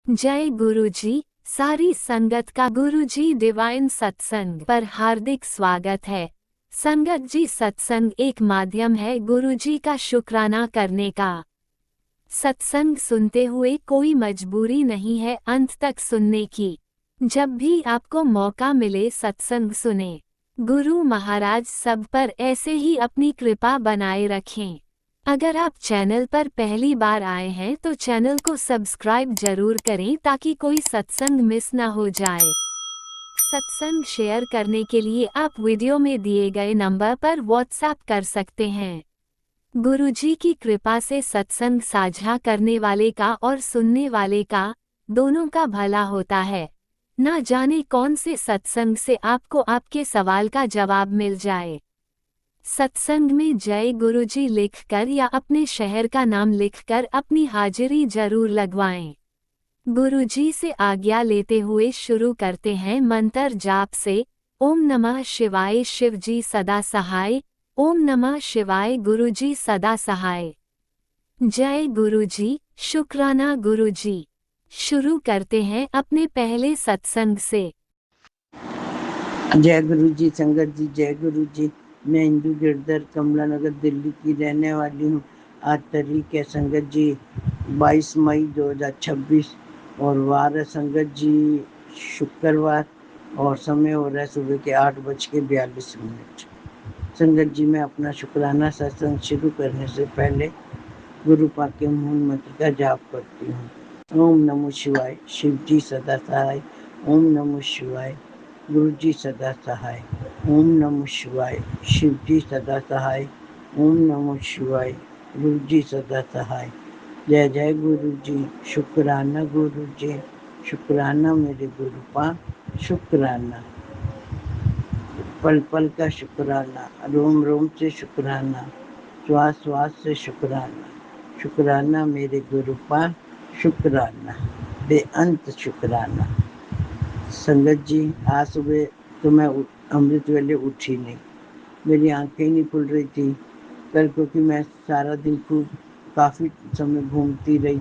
जय गुरु जी। सारी संगत का गुरु जी डिवाइन सत्संग पर हार्दिक स्वागत है। संगत जी, सत्संग एक माध्यम है गुरु जी का शुक्राना करने का। सत्संग सुनते हुए कोई मजबूरी नहीं है अंत तक सुनने की। जब भी आपको मौका मिले सत्संग सुने। गुरु महाराज सब पर ऐसे ही अपनी कृपा बनाए रखें। अगर आप चैनल पर पहली बार आए हैं तो चैनल को सब्सक्राइब जरूर करें ताकि कोई सत्संग मिस ना हो जाए। सत्संग शेयर करने के लिए आप वीडियो में दिए गए नंबर पर व्हाट्सएप कर सकते हैं। गुरुजी की कृपा से सत्संग साझा करने वाले का और सुनने वाले का दोनों का भला होता है। ना जाने कौन से सत्संग से आपको आपके सवाल का जवाब मिल जाए। सत्संग में जय गुरुजी लिखकर या अपने शहर का नाम लिखकर अपनी हाजिरी जरूर लगवाएं। गुरुजी से आज्ञा लेते हुए शुरू करते हैं मंत्र जाप से। ओम नमः शिवाय, शिवजी सदा सहाय। ओम नमः शिवाय, गुरुजी सदा सहाय। जय गुरुजी, शुक्राना गुरुजी। शुरू करते हैं अपने पहले सत्संग से। जय गुरु जी। संगत जी, जय गुरु जी। मैं इंदू गिरधर, कमला नगर, दिल्ली की रहने वाली हूँ। आज तारीख है संगत जी 22 मई 2026 और वार है संगत जी शुक्रवार और समय हो रहा है सुबह के 8:42। संगत जी, मैं अपना शुक्राना सत्संग शुरू करने से पहले गुरु पाक के मूल मंत्र का जाप करती हूँ। ओम नमो शिवाय, शिव जी सदा सहाय। ओम नमो शिवाय, गुरु जी सदा सहाय। ओम नमो शिवाय, शिव जी सदा सहाय। ओम नमो शिवाय, गुरु जी सदा सहाय। जय जय गुरु जी, शुक्राना गुरु जी, शुक्राना मेरे गुरु पा, शुक्राना पल पल का शुक्राना, रोम रोम से शुक्राना, श्वास श्वास से शुक्राना। शुक्राना मेरे गुरु पा, शुक्राना बेअंत शुक्राना। संगत जी, आज सुबह तो मैं अमृत वेले उठी नहीं, मेरी आंखें नहीं खुल रही थी कल, क्योंकि मैं सारा दिन खूब काफ़ी समय घूमती रही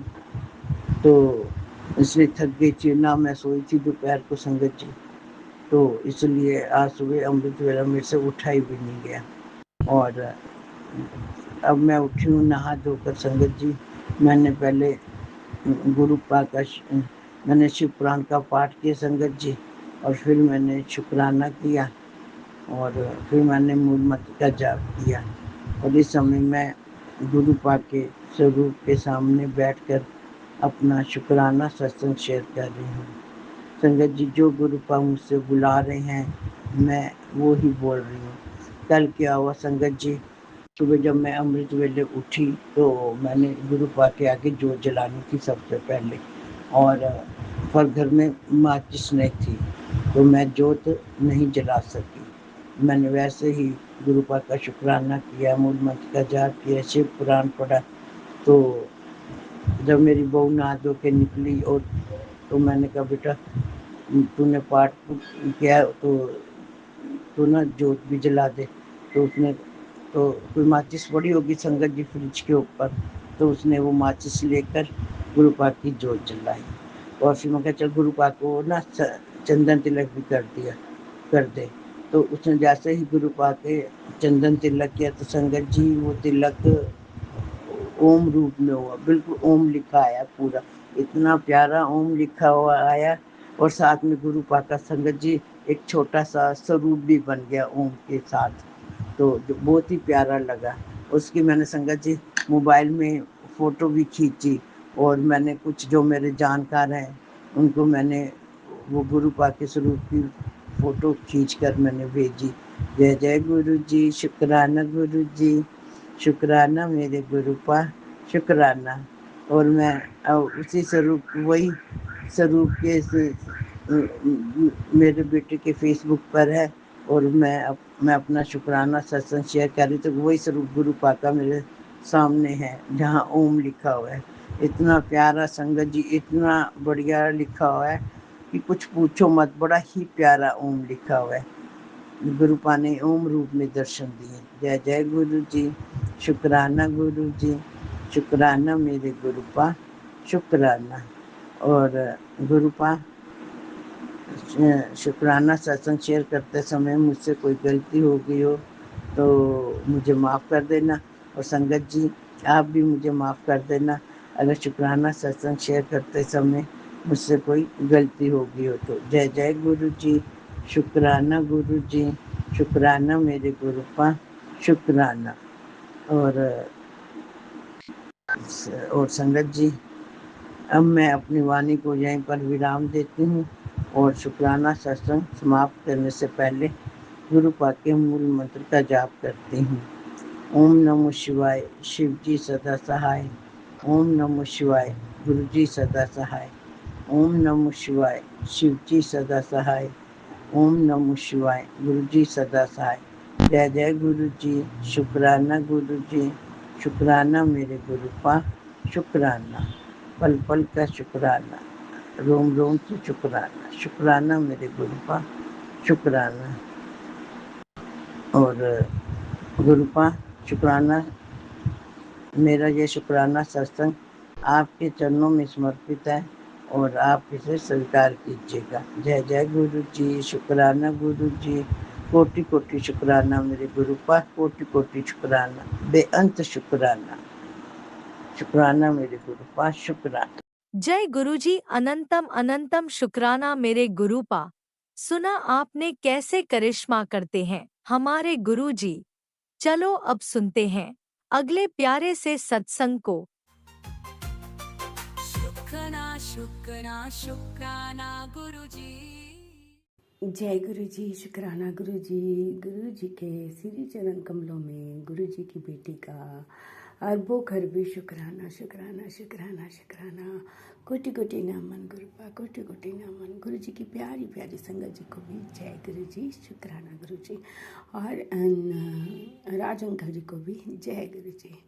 तो इसलिए थक गई थी ना। मैं सोई थी दोपहर को संगत जी, तो इसलिए आज सुबह अमृत वेला मेरे से उठा ही भी नहीं गया। और अब मैं उठी हूँ नहा धोकर संगत जी। मैंने पहले गुरु पाक का मैंने शिव पुराण का पाठ किया संगत जी, और फिर मैंने शुक्राना किया और फिर मैंने मूल मंत्र का जाप किया। और इस समय मैं गुरु पाक के स्वरूप के सामने बैठकर अपना शुक्राना सत्संग शेयर कर रही हूँ। संगत जी, जो गुरु पाक मुझसे बुला रहे हैं मैं वो ही बोल रही हूँ। कल क्या हुआ संगत जी, सुबह जब मैं अमृत वेले उठी तो मैंने गुरु पाक के आगे जोत जलानी थी सबसे पहले, और पर घर में माचिस नहीं थी तो मैं जोत नहीं जला सकी। मैंने वैसे ही गुरु पाक का शुक्राना किया, मूल मंत्र का जाप किया, शिव पुराण पढ़ा। तो जब मेरी बहू नहा धो के निकली और तो मैंने कहा बेटा तूने पाठ किया तो तू ना जोत भी जला दे। तो उसने तो कोई माचिस पड़ी होगी संगत जी फ्रिज के ऊपर, तो उसने वो माचिस लेकर गुरु पाक की जोत जलाई। और फिर मैं कहा चल गुरु पाक को ना चंदन तिलक भी कर दे। तो उसने जैसे ही गुरु पाक के चंदन तिलक किया तो संगत जी वो तिलक ओम रूप में हुआ, बिल्कुल ओम लिखा आया पूरा, इतना प्यारा ओम लिखा हुआ आया। और साथ में गुरु पाक का संगत जी एक छोटा सा स्वरूप भी बन गया ओम के साथ, तो जो बहुत ही प्यारा लगा। उसकी मैंने संगत जी मोबाइल में फ़ोटो भी खींची और मैंने कुछ जो मेरे जानकार हैं उनको मैंने वो गुरु पाक के स्वरूप की फ़ोटो खींचकर मैंने भेजी। जय जय गुरु जी, शुक्राना गुरु जी, शुक्राना मेरे गुरु पा, शुक्राना। और मैं उसी स्वरूप वही स्वरूप के मेरे बेटे के फेसबुक पर है और मैं अपना शुक्राना सत्संग शेयर कर रही, तो वही स्वरूप गुरु पाक का मेरे सामने है जहाँ ओम लिखा हुआ है। इतना प्यारा संगत जी, इतना बढ़िया लिखा हुआ है कि कुछ पूछो मत, बड़ा ही प्यारा ओम लिखा हुआ है। गुरु पा ने ओम रूप में दर्शन दिए। जय जय गुरु जी, शुक्राना गुरु जी, शुक्राना मेरे गुरु पा, शुक्राना। और गुरुपा शुक्राना सत्संग शेयर करते समय मुझसे कोई गलती हो गई हो तो मुझे माफ़ कर देना, और संगत जी आप भी मुझे माफ़ कर देना अगर शुक्राना सत्संग शेयर करते समय मुझसे कोई गलती हो गई हो तो। जय जय गुरु जी, शुक्राना गुरु जी, शुक्राना मेरे गुरुपा, शुक्राना। और संगत जी अब मैं अपनी वाणी को यहीं पर विराम देती हूँ और शुक्राना सत्संग समाप्त करने से पहले गुरुपा के मूल मंत्र का जाप करती हूँ। ओम नमो शिवाय, शिव जी सदा सहाय। ओम नमो शिवाय, गुरु जी सदा सहाय। ओम नमो शिवाय, शिव जी सदा सहाय। ओम नमो शिवाय, गुरु जी सदा सहाय। जय जय गुरु जी, शुक्राना गुरु जी, शुक्राना मेरे गुरुपा, शुक्राना। पल पल का शुक्राना, रोम रोम से शुक्राना, शुक्राना मेरे गुरुपा, शुक्राना। और गुरुपा शुक्राना, मेरा ये शुक्राना सत्संग आपके चरणों में समर्पित है और आप इसे स्वीकार कीजिएगा। जय जय गुरु जी, शुक्राना गुरु जी, कोटि कोटि शुक्राना मेरे गुरुपा, कोटि कोटि शुक्राना, बेअंत शुक्राना, शुक्राना मेरे गुरुपा, शुक्राना। जय गुरुजी, अनंतम अनंतम शुक्राना मेरे गुरुपा। सुना आपने कैसे करिश्मा करते हैं हमारे गुरुजी। चलो अब सुनते हैं अगले प्यारे से सत्संग को। शुक्राना शुक्राना शुक्राना गुरुजी। जय गुरु जी, शुक्राना गुरु जी के श्री चरण कमलों में गुरु जी की बेटी का अरबों खरबी शुक्राना शुक्राना शुक्राना शुक्राना। कोटि कोटि नमन गुरुपा, कोटि कोटि नमन गुरु जी की प्यारी प्यारी संगत जी को भी जय गुरु जी, शुक्राना गुरु जी। और राज अंकल जी को भी जय गुरु जी।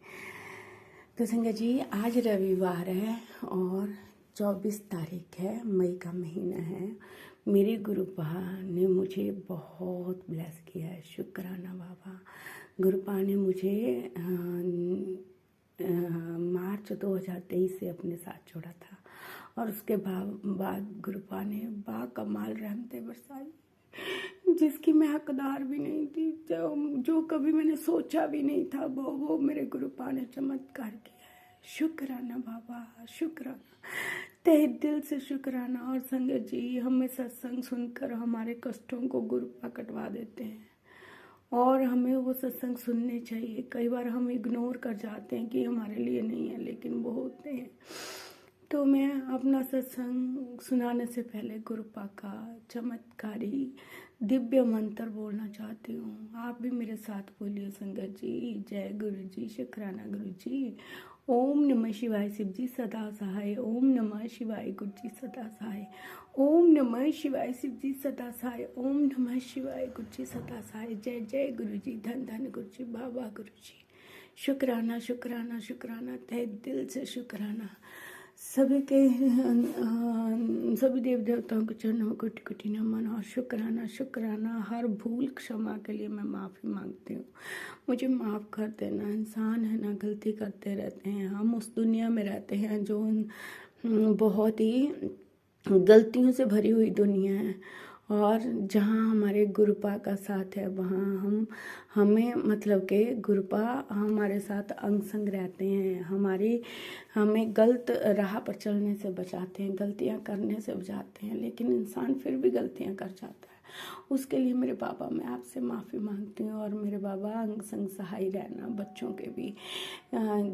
तो संगत जी आज रविवार है और 24 तारीख है, मई का महीना है। मेरे गुरुपा ने मुझे बहुत ब्लेस किया है, शुक्राना बाबा। गुरुपा ने मुझे मार्च 2023 से अपने साथ जोड़ा था और उसके बाद गुरुपा ने बाकमाल रहमतें बरसाई जिसकी मैं हकदार भी नहीं थी, जो कभी मैंने सोचा भी नहीं था, वो मेरे गुरुपा ने चमत्कार किया है। शुक्राना बाबा, शुक्राना, तहे दिल से शुक्राना। और संगत जी हमें सत्संग सुनकर हमारे कष्टों को गुरुपा कटवा देते हैं और हमें वो सत्संग सुनने चाहिए। कई बार हम इग्नोर कर जाते हैं कि हमारे लिए नहीं है, लेकिन वो होते हैं। तो मैं अपना सत्संग सुनाने से पहले गुरुपा का चमत्कारी दिव्य मंत्र बोलना चाहती हूँ। आप भी मेरे साथ बोलिए संगत जी। जय गुरु जी, शुक्राना गुरु जी। ओम नमः शिवाय, शिव जी सदा सहाय। ओम नमः शिवाय, गुरु जी सदा सहाय। ओम नमः शिवाय, शिव जी सदा सहाय। ओम नमः शिवाय, गुरु जी सदा सहाय। जय जय गुरु जी, धन धन गुरु जी, बाबा गुरु जी। शुक्राना शुक्राना शुक्राना, तहे दिल से शुक्राना। सभी देव देवताओं के चरणों में कोटि कोटि नमन और शुक्राना शुक्राना। हर भूल क्षमा के लिए मैं माफ़ी मांगती हूँ। मुझे माफ़ कर देना। इंसान है ना, गलती करते रहते हैं। हम उस दुनिया में रहते हैं जो बहुत ही गलतियों से भरी हुई दुनिया है, और जहाँ हमारे गुरुपा का साथ है वहाँ हमें मतलब के गुरुपा हमारे साथ अंग संग रहते हैं। हमें गलत राह पर चलने से बचाते हैं, गलतियाँ करने से बचाते हैं, लेकिन इंसान फिर भी गलतियाँ कर जाता है। उसके लिए मेरे बाबा मैं आपसे माफ़ी मांगती हूँ। और मेरे बाबा अंग संग सहाय रहना बच्चों के भी।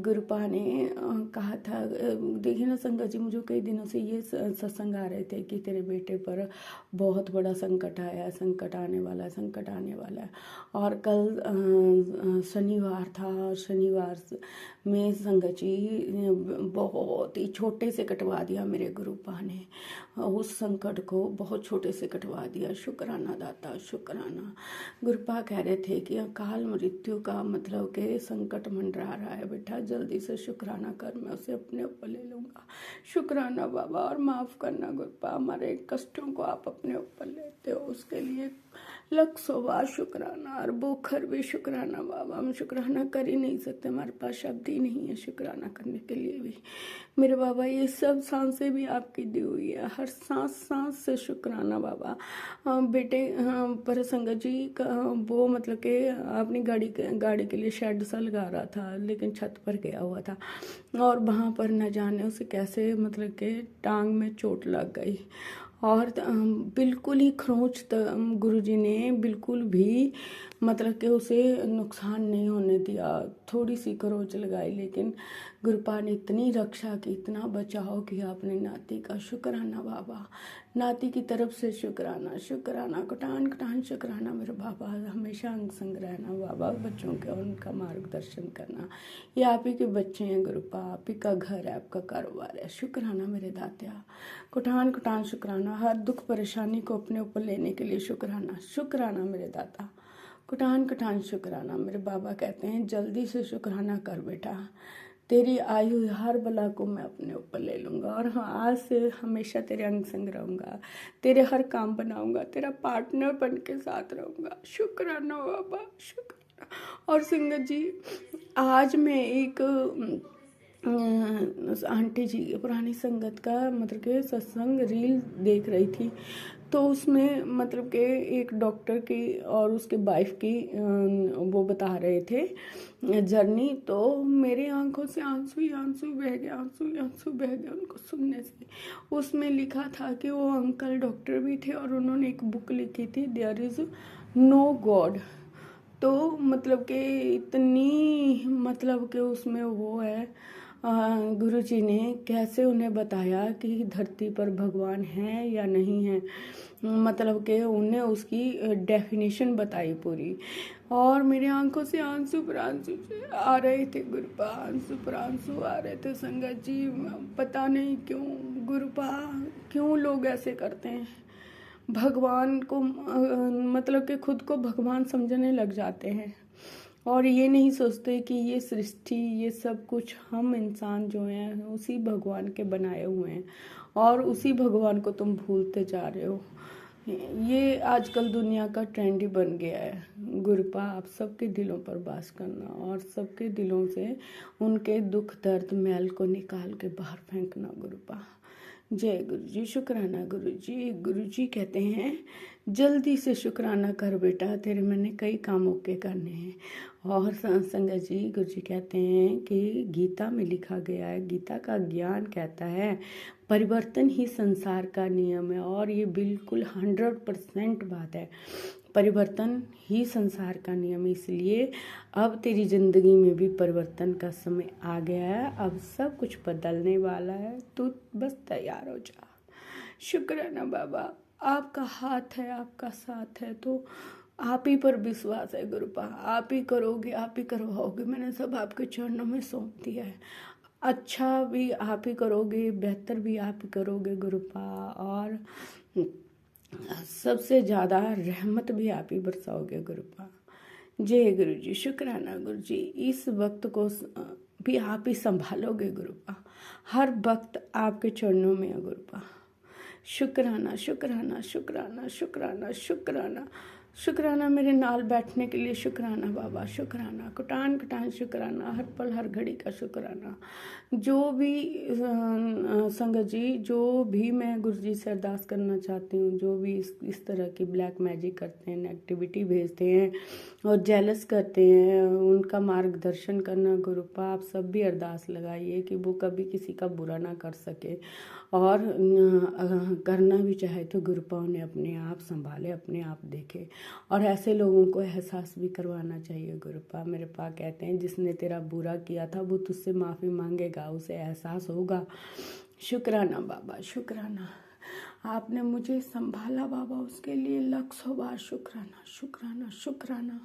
गुरुपा ने कहा था, देखिए ना संगत जी, मुझे कई दिनों से ये सत्संग आ रहे थे कि तेरे बेटे पर बहुत बड़ा संकट आया, संकट आने वाला है, संकट आने वाला है। और कल शनिवार था और शनिवार में संगत जी बहुत ही छोटे से कटवा दिया मेरे गुरुपा ने। उस संकट को बहुत छोटे से कटवा दिया। शुक्र शुक्राना दाता शुक्राना। गुरुपा कह रहे थे कि अकाल मृत्यु का मतलब कि संकट मंडरा रहा है बेटा, जल्दी से शुक्राना कर, मैं उसे अपने ऊपर ले लूँगा। शुक्राना बाबा, और माफ़ करना गुरुपा, हमारे कष्टों को आप अपने ऊपर लेते हो, उसके लिए लाखों बार शुक्राना। और बोखर भी शुक्राना बाबा, हम शुक्राना कर ही नहीं सकते, हमारे पास शब्द ही नहीं है शुक्राना करने के लिए भी। मेरे बाबा ये सब सांसें भी आपकी दी हुई है, हर सांस सांस से शुक्राना बाबा। बेटे पर संगत जी का वो मतलब कि अपनी गाड़ी के लिए शेड सा लगा रहा था, लेकिन छत पर गया हुआ था और वहाँ पर न जाने उसे कैसे मतलब कि टांग में चोट लग गई और बिल्कुल ही खरोंच गुरुजी ने बिल्कुल भी मतलब कि उसे नुकसान नहीं होने दिया, थोड़ी सी खरोंच लगाई, लेकिन गुरुपा ने इतनी रक्षा की, इतना बचाव किया अपने नाती का। शुक्राना बाबा, नाती की तरफ से शुक्राना शुक्राना, कटान कटान शुक्राना मेरे बाबा, हमेशा अंग संग रहना बाबा, बच्चों के उनका मार्गदर्शन करना। ये आप ही के बच्चे हैं गुरुपा, आप ही का घर है, आपका कारोबार है। शुक्राना मेरे दात्या, कुटान कुटान शुक्राना, हर दुख परेशानी को अपने ऊपर लेने के लिए शुक्राना शुक्राना मेरे दाता, कुटान कुटान शुक्राना। मेरे बाबा कहते हैं जल्दी से शुक्राना कर बेटा, तेरी आयु हर बला को मैं अपने ऊपर ले लूँगा और हाँ आज से हमेशा तेरे अंग संग रहूँगा, तेरे हर काम बनाऊँगा, तेरा पार्टनर बन के साथ रहूँगा। शुक्राना बाबा शुक्राना। और संगत जी आज मैं एक आंटी जी पुरानी संगत का मतलब कि सत्संग रील देख रही थी, तो उसमें मतलब कि एक डॉक्टर की और उसके वाइफ की वो बता रहे थे जर्नी, तो मेरी आंखों से आंसू ही आंसू बह गए, आंसू ही आंसू बह गए उनको सुनने से। उसमें लिखा था कि वो अंकल डॉक्टर भी थे और उन्होंने एक बुक लिखी थी, देयर इज़ नो गॉड। तो मतलब कि इतनी मतलब कि उसमें वो है, गुरुजी ने कैसे उन्हें बताया कि धरती पर भगवान है या नहीं है, मतलब कि उन्हें उसकी डेफिनेशन बताई पूरी। और मेरी आंखों से आंसू पर आंसू आ रहे थे गुरुपा, आंसू पर आंसू आ रहे थे संगत जी। पता नहीं क्यों गुरुपा, क्यों लोग ऐसे करते हैं, भगवान को मतलब कि खुद को भगवान समझने लग जाते हैं और ये नहीं सोचते कि ये सृष्टि ये सब कुछ हम इंसान जो हैं उसी भगवान के बनाए हुए हैं और उसी भगवान को तुम भूलते जा रहे हो। ये आजकल दुनिया का ट्रेंड ही बन गया है। गुरुपा आप सबके दिलों पर वास करना और सबके दिलों से उनके दुख दर्द मैल को निकाल के बाहर फेंकना गुरुपा। जय गुरु जी। शुक्राना गुरु जी। गुरु जी कहते हैं जल्दी से शुक्राना कर बेटा, तेरे मैंने कई काम ओके करने हैं। और संगत जी गुरु जी कहते हैं कि गीता में लिखा गया है, गीता का ज्ञान कहता है परिवर्तन ही संसार का नियम है और ये बिल्कुल 100% बात है, परिवर्तन ही संसार का नियम है। इसलिए अब तेरी जिंदगी में भी परिवर्तन का समय आ गया है, अब सब कुछ बदलने वाला है, तू बस तैयार हो जा। शुक्राना बाबा, आपका हाथ है, आपका साथ है, तो आप ही पर विश्वास है गुरुपा, आप ही करोगे, आप ही करवाओगे। मैंने सब आपके चरणों में सौंप दिया है, अच्छा भी आप ही करोगे, बेहतर भी आप ही करोगे गुरुपा, और सबसे ज़्यादा रहमत भी आप ही बरसाओगे गुरुपा। जय गुरु जी। शुक्राना गुरु जी, इस वक्त को भी आप ही संभालोगे गुरुपा, हर वक्त आपके चरणों में है गुरुपा। शुक्राना शुक्राना शुक्राना शुक्राना शुक्राना शुक्राना, मेरे नाल बैठने के लिए शुक्राना बाबा, शुक्राना कुटान कुटान शुक्राना, हर पल हर घड़ी का शुक्राना। जो भी संगत जी, जो भी मैं गुरु जी से अरदास करना चाहती हूँ, जो भी इस तरह की ब्लैक मैजिक करते हैं, नेगेटिविटी भेजते हैं और जेलस करते हैं, उनका मार्गदर्शन करना गुरुपा। आप सब भी अरदास लगाइए कि वो कभी किसी का बुरा ना कर सके, और करना भी चाहे तो गुरुपा उन्हें अपने आप संभाले, अपने आप देखे, और ऐसे लोगों को एहसास भी करवाना चाहिए गुरुपा। मेरे पा कहते हैं जिसने तेरा बुरा किया था वो तुझसे माफ़ी मांगेगा, उसे एहसास होगा। शुक्राना बाबा, शुक्राना, आपने मुझे संभाला बाबा, उसके लिए लाखों बार शुक्राना शुक्राना शुक्राना।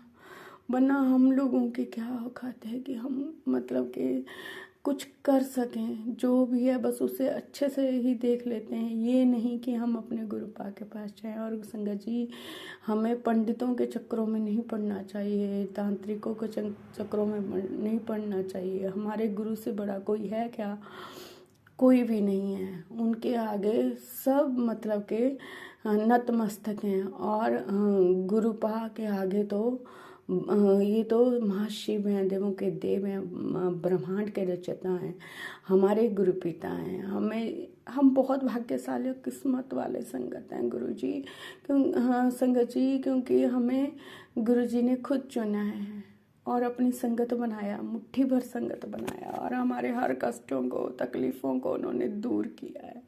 वरना हम लोगों की क्या औकात है कि हम मतलब कि कुछ कर सकें, जो भी है बस उसे अच्छे से ही देख लेते हैं। ये नहीं कि हम अपने गुरुपा के पास जाएं। और संगत जी, हमें पंडितों के चक्करों में नहीं पड़ना चाहिए, तांत्रिकों के चक्करों में नहीं पड़ना चाहिए। हमारे गुरु से बड़ा कोई है क्या? कोई भी नहीं है। उनके आगे सब मतलब के नतमस्तक हैं। और गुरुपा के आगे तो ये तो महाशिव हैं, देवों के देव हैं, ब्रह्मांड के रचयिता हैं, हमारे गुरु पिता हैं। हम बहुत भाग्यशाली और किस्मत वाले संगत हैं गुरु जी। हाँ संगत जी, क्योंकि हमें गुरु जी ने खुद चुना है और अपनी संगत बनाया, मुट्ठी भर संगत बनाया, और हमारे हर कष्टों को, तकलीफ़ों को उन्होंने दूर किया है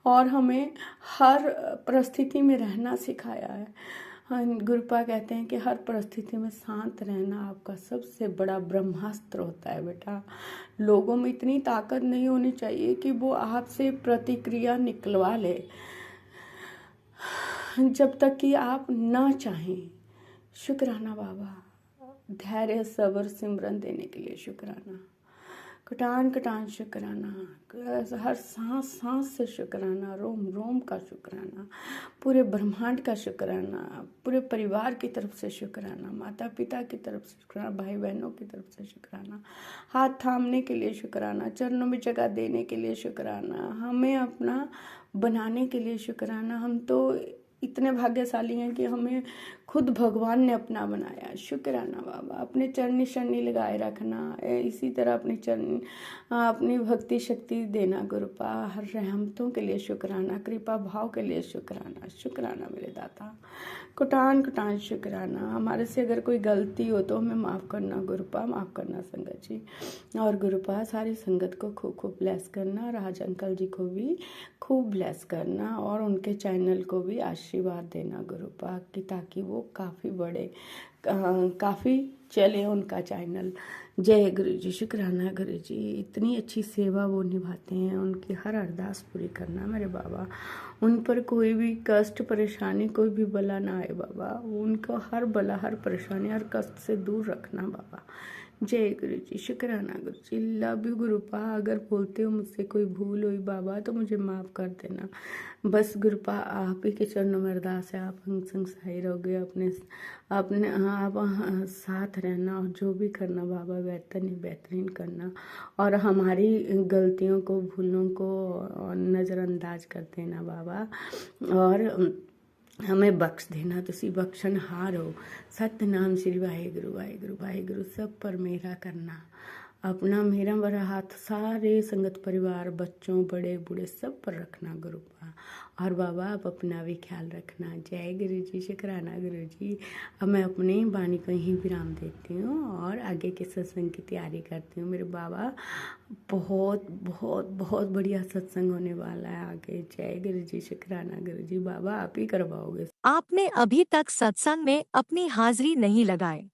और हमें हर परिस्थिति में रहना सिखाया है। गुरुपा कहते हैं कि हर परिस्थिति में शांत रहना आपका सबसे बड़ा ब्रह्मास्त्र होता है बेटा। लोगों में इतनी ताकत नहीं होनी चाहिए कि वो आपसे प्रतिक्रिया निकलवा ले, जब तक कि आप ना चाहें। शुक्राना बाबा, धैर्य सब्र सिमरन देने के लिए शुक्राना, कटान कटान शुक्राना, हर सांस सांस से शुक्राना, रोम रोम का शुक्राना, पूरे ब्रह्मांड का शुक्राना, पूरे परिवार की तरफ से शुक्राना, माता पिता की तरफ से शुक्राना, भाई बहनों की तरफ से शुक्राना, हाथ थामने के लिए शुक्राना, चरणों में जगह देने के लिए शुक्राना, हमें अपना बनाने के लिए शुक्राना। हम तो इतने भाग्यशाली हैं कि हमें खुद भगवान ने अपना बनाया। शुक्राना बाबा, अपने चरनी शरणी लगाए रखना, इसी तरह अपनी चरनी अपनी भक्ति शक्ति देना गुरुपा। हर रहमतों के लिए शुक्राना, कृपा भाव के लिए शुक्राना। शुक्राना मेरे दाता, कुटान कुटान शुक्राना। हमारे से अगर कोई गलती हो तो हमें माफ़ करना गुरुपा, माफ़ करना संगत जी। और गुरुपा सारी संगत को खूब खूब ब्लेस करना, राज अंकल जी को भी खूब ब्लेस करना और उनके चैनल को भी आशीर्वाद देना गुरुपा कि ताकि वो काफ़ी बड़े, काफ़ी चले उनका चैनल। जय गुरु जी। शुक्राना गुरु जी, इतनी अच्छी सेवा वो निभाते हैं। उनकी हर अरदास पूरी करना मेरे बाबा। उन पर कोई भी कष्ट परेशानी, कोई भी बला ना आए बाबा। उनको हर बला, हर परेशानी, हर कष्ट से दूर रखना बाबा। जय गुरु जी। शुक्राना गुरु जी। Love you गुरुपा। अगर बोलते हो मुझसे कोई भूल हुई बाबा तो मुझे माफ़ कर देना। बस गुरुपा आप ही के चरणों में अरदास है, आप हम संग सही रहोगे, अपने आप साथ रहना और जो भी करना बाबा बेहतरीन करना, और हमारी गलतियों को, भूलों को नज़रअंदाज कर देना बाबा, और हमें बख्श देना। तुसी बख्शनहार हो। सतनाम श्री वाहेगुरु वाहेगुरु वाहेगुरु। सब पर मेरा करना, अपना मेरा बड़ा हाथ सारे संगत परिवार, बच्चों बड़े बूढ़े सब पर रखना गुरुपा। और बाबा आप अपना भी ख्याल रखना। जय गुरु जी। शुक्राना गुरु जी। अब मैं अपनी वाणी को यहीं विराम देती हूँ और आगे के सत्संग की तैयारी करती हूँ। मेरे बाबा बहुत बहुत बहुत बढ़िया सत्संग होने वाला है आगे। जय गुरु जी। शुक्राना गुरु जी। बाबा आप ही करवाओगे। आपने अभी तक सत्संग में अपनी हाजिरी नहीं लगाए?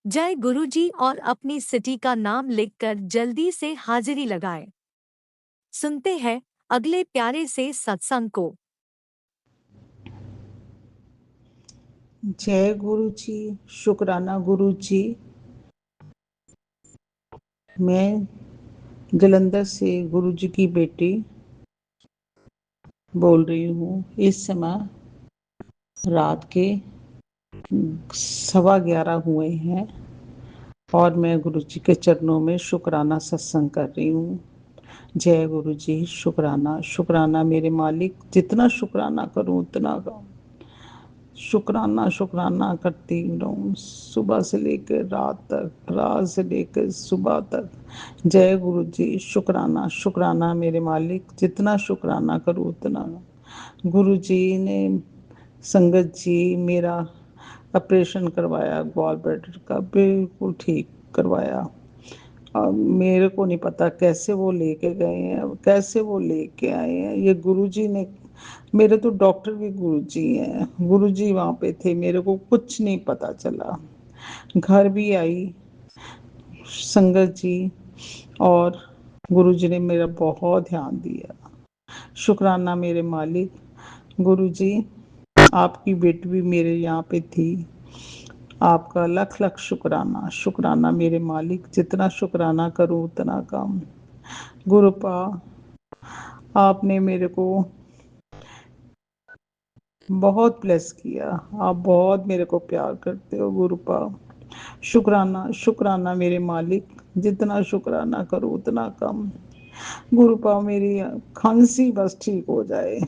जय गुरुजी और अपनी सिटी का नाम लिखकर जल्दी से हाजिरी लगाएं। सुनते हैं अगले प्यारे से सत्संग को। जय गुरु जी। शुक्राना गुरु जी। मैं जलंधर से गुरु जी की बेटी बोल रही हूँ। इस समय रात के 11:15 हुए हैं और मैं गुरु जी के चरणों में शुक्राना सत्संग कर रही हूँ। जय गुरु जी। शुक्राना शुक्राना मेरे मालिक, जितना शुक्राना करूँ उतना कम। शुक्राना शुक्राना करती रहूँ, सुबह से लेकर रात तक, रात से लेकर सुबह तक। जय गुरु जी। शुक्राना शुक्राना मेरे मालिक, जितना शुक्राना करूँ उतना। गुरु जी ने, संगत जी, मेरा ऑपरेशन करवाया गॉल ब्लैडर का, बिल्कुल ठीक करवाया। और मेरे को नहीं पता कैसे वो लेके गए हैं, कैसे वो लेके आए हैं। ये गुरुजी ने, मेरे तो डॉक्टर भी गुरुजी हैं, गुरुजी वहाँ पे थे, मेरे को कुछ नहीं पता चला। घर भी आई संगत जी और गुरुजी ने मेरा बहुत ध्यान दिया। शुक्राना मेरे मालिक। गुरुजी आपकी बेटी भी मेरे यहाँ पे थी आपका लख लख शुक्राना। शुक्राना मेरे मालिक, जितना शुक्राना करूं उतना कम। गुरुपा, आपने मेरे को बहुत ब्लेस किया, आप बहुत मेरे को प्यार करते हो गुरुपा। शुक्राना शुक्राना मेरे मालिक, जितना शुक्राना करूं उतना कम। गुरुपा, मेरी खांसी बस ठीक हो जाए,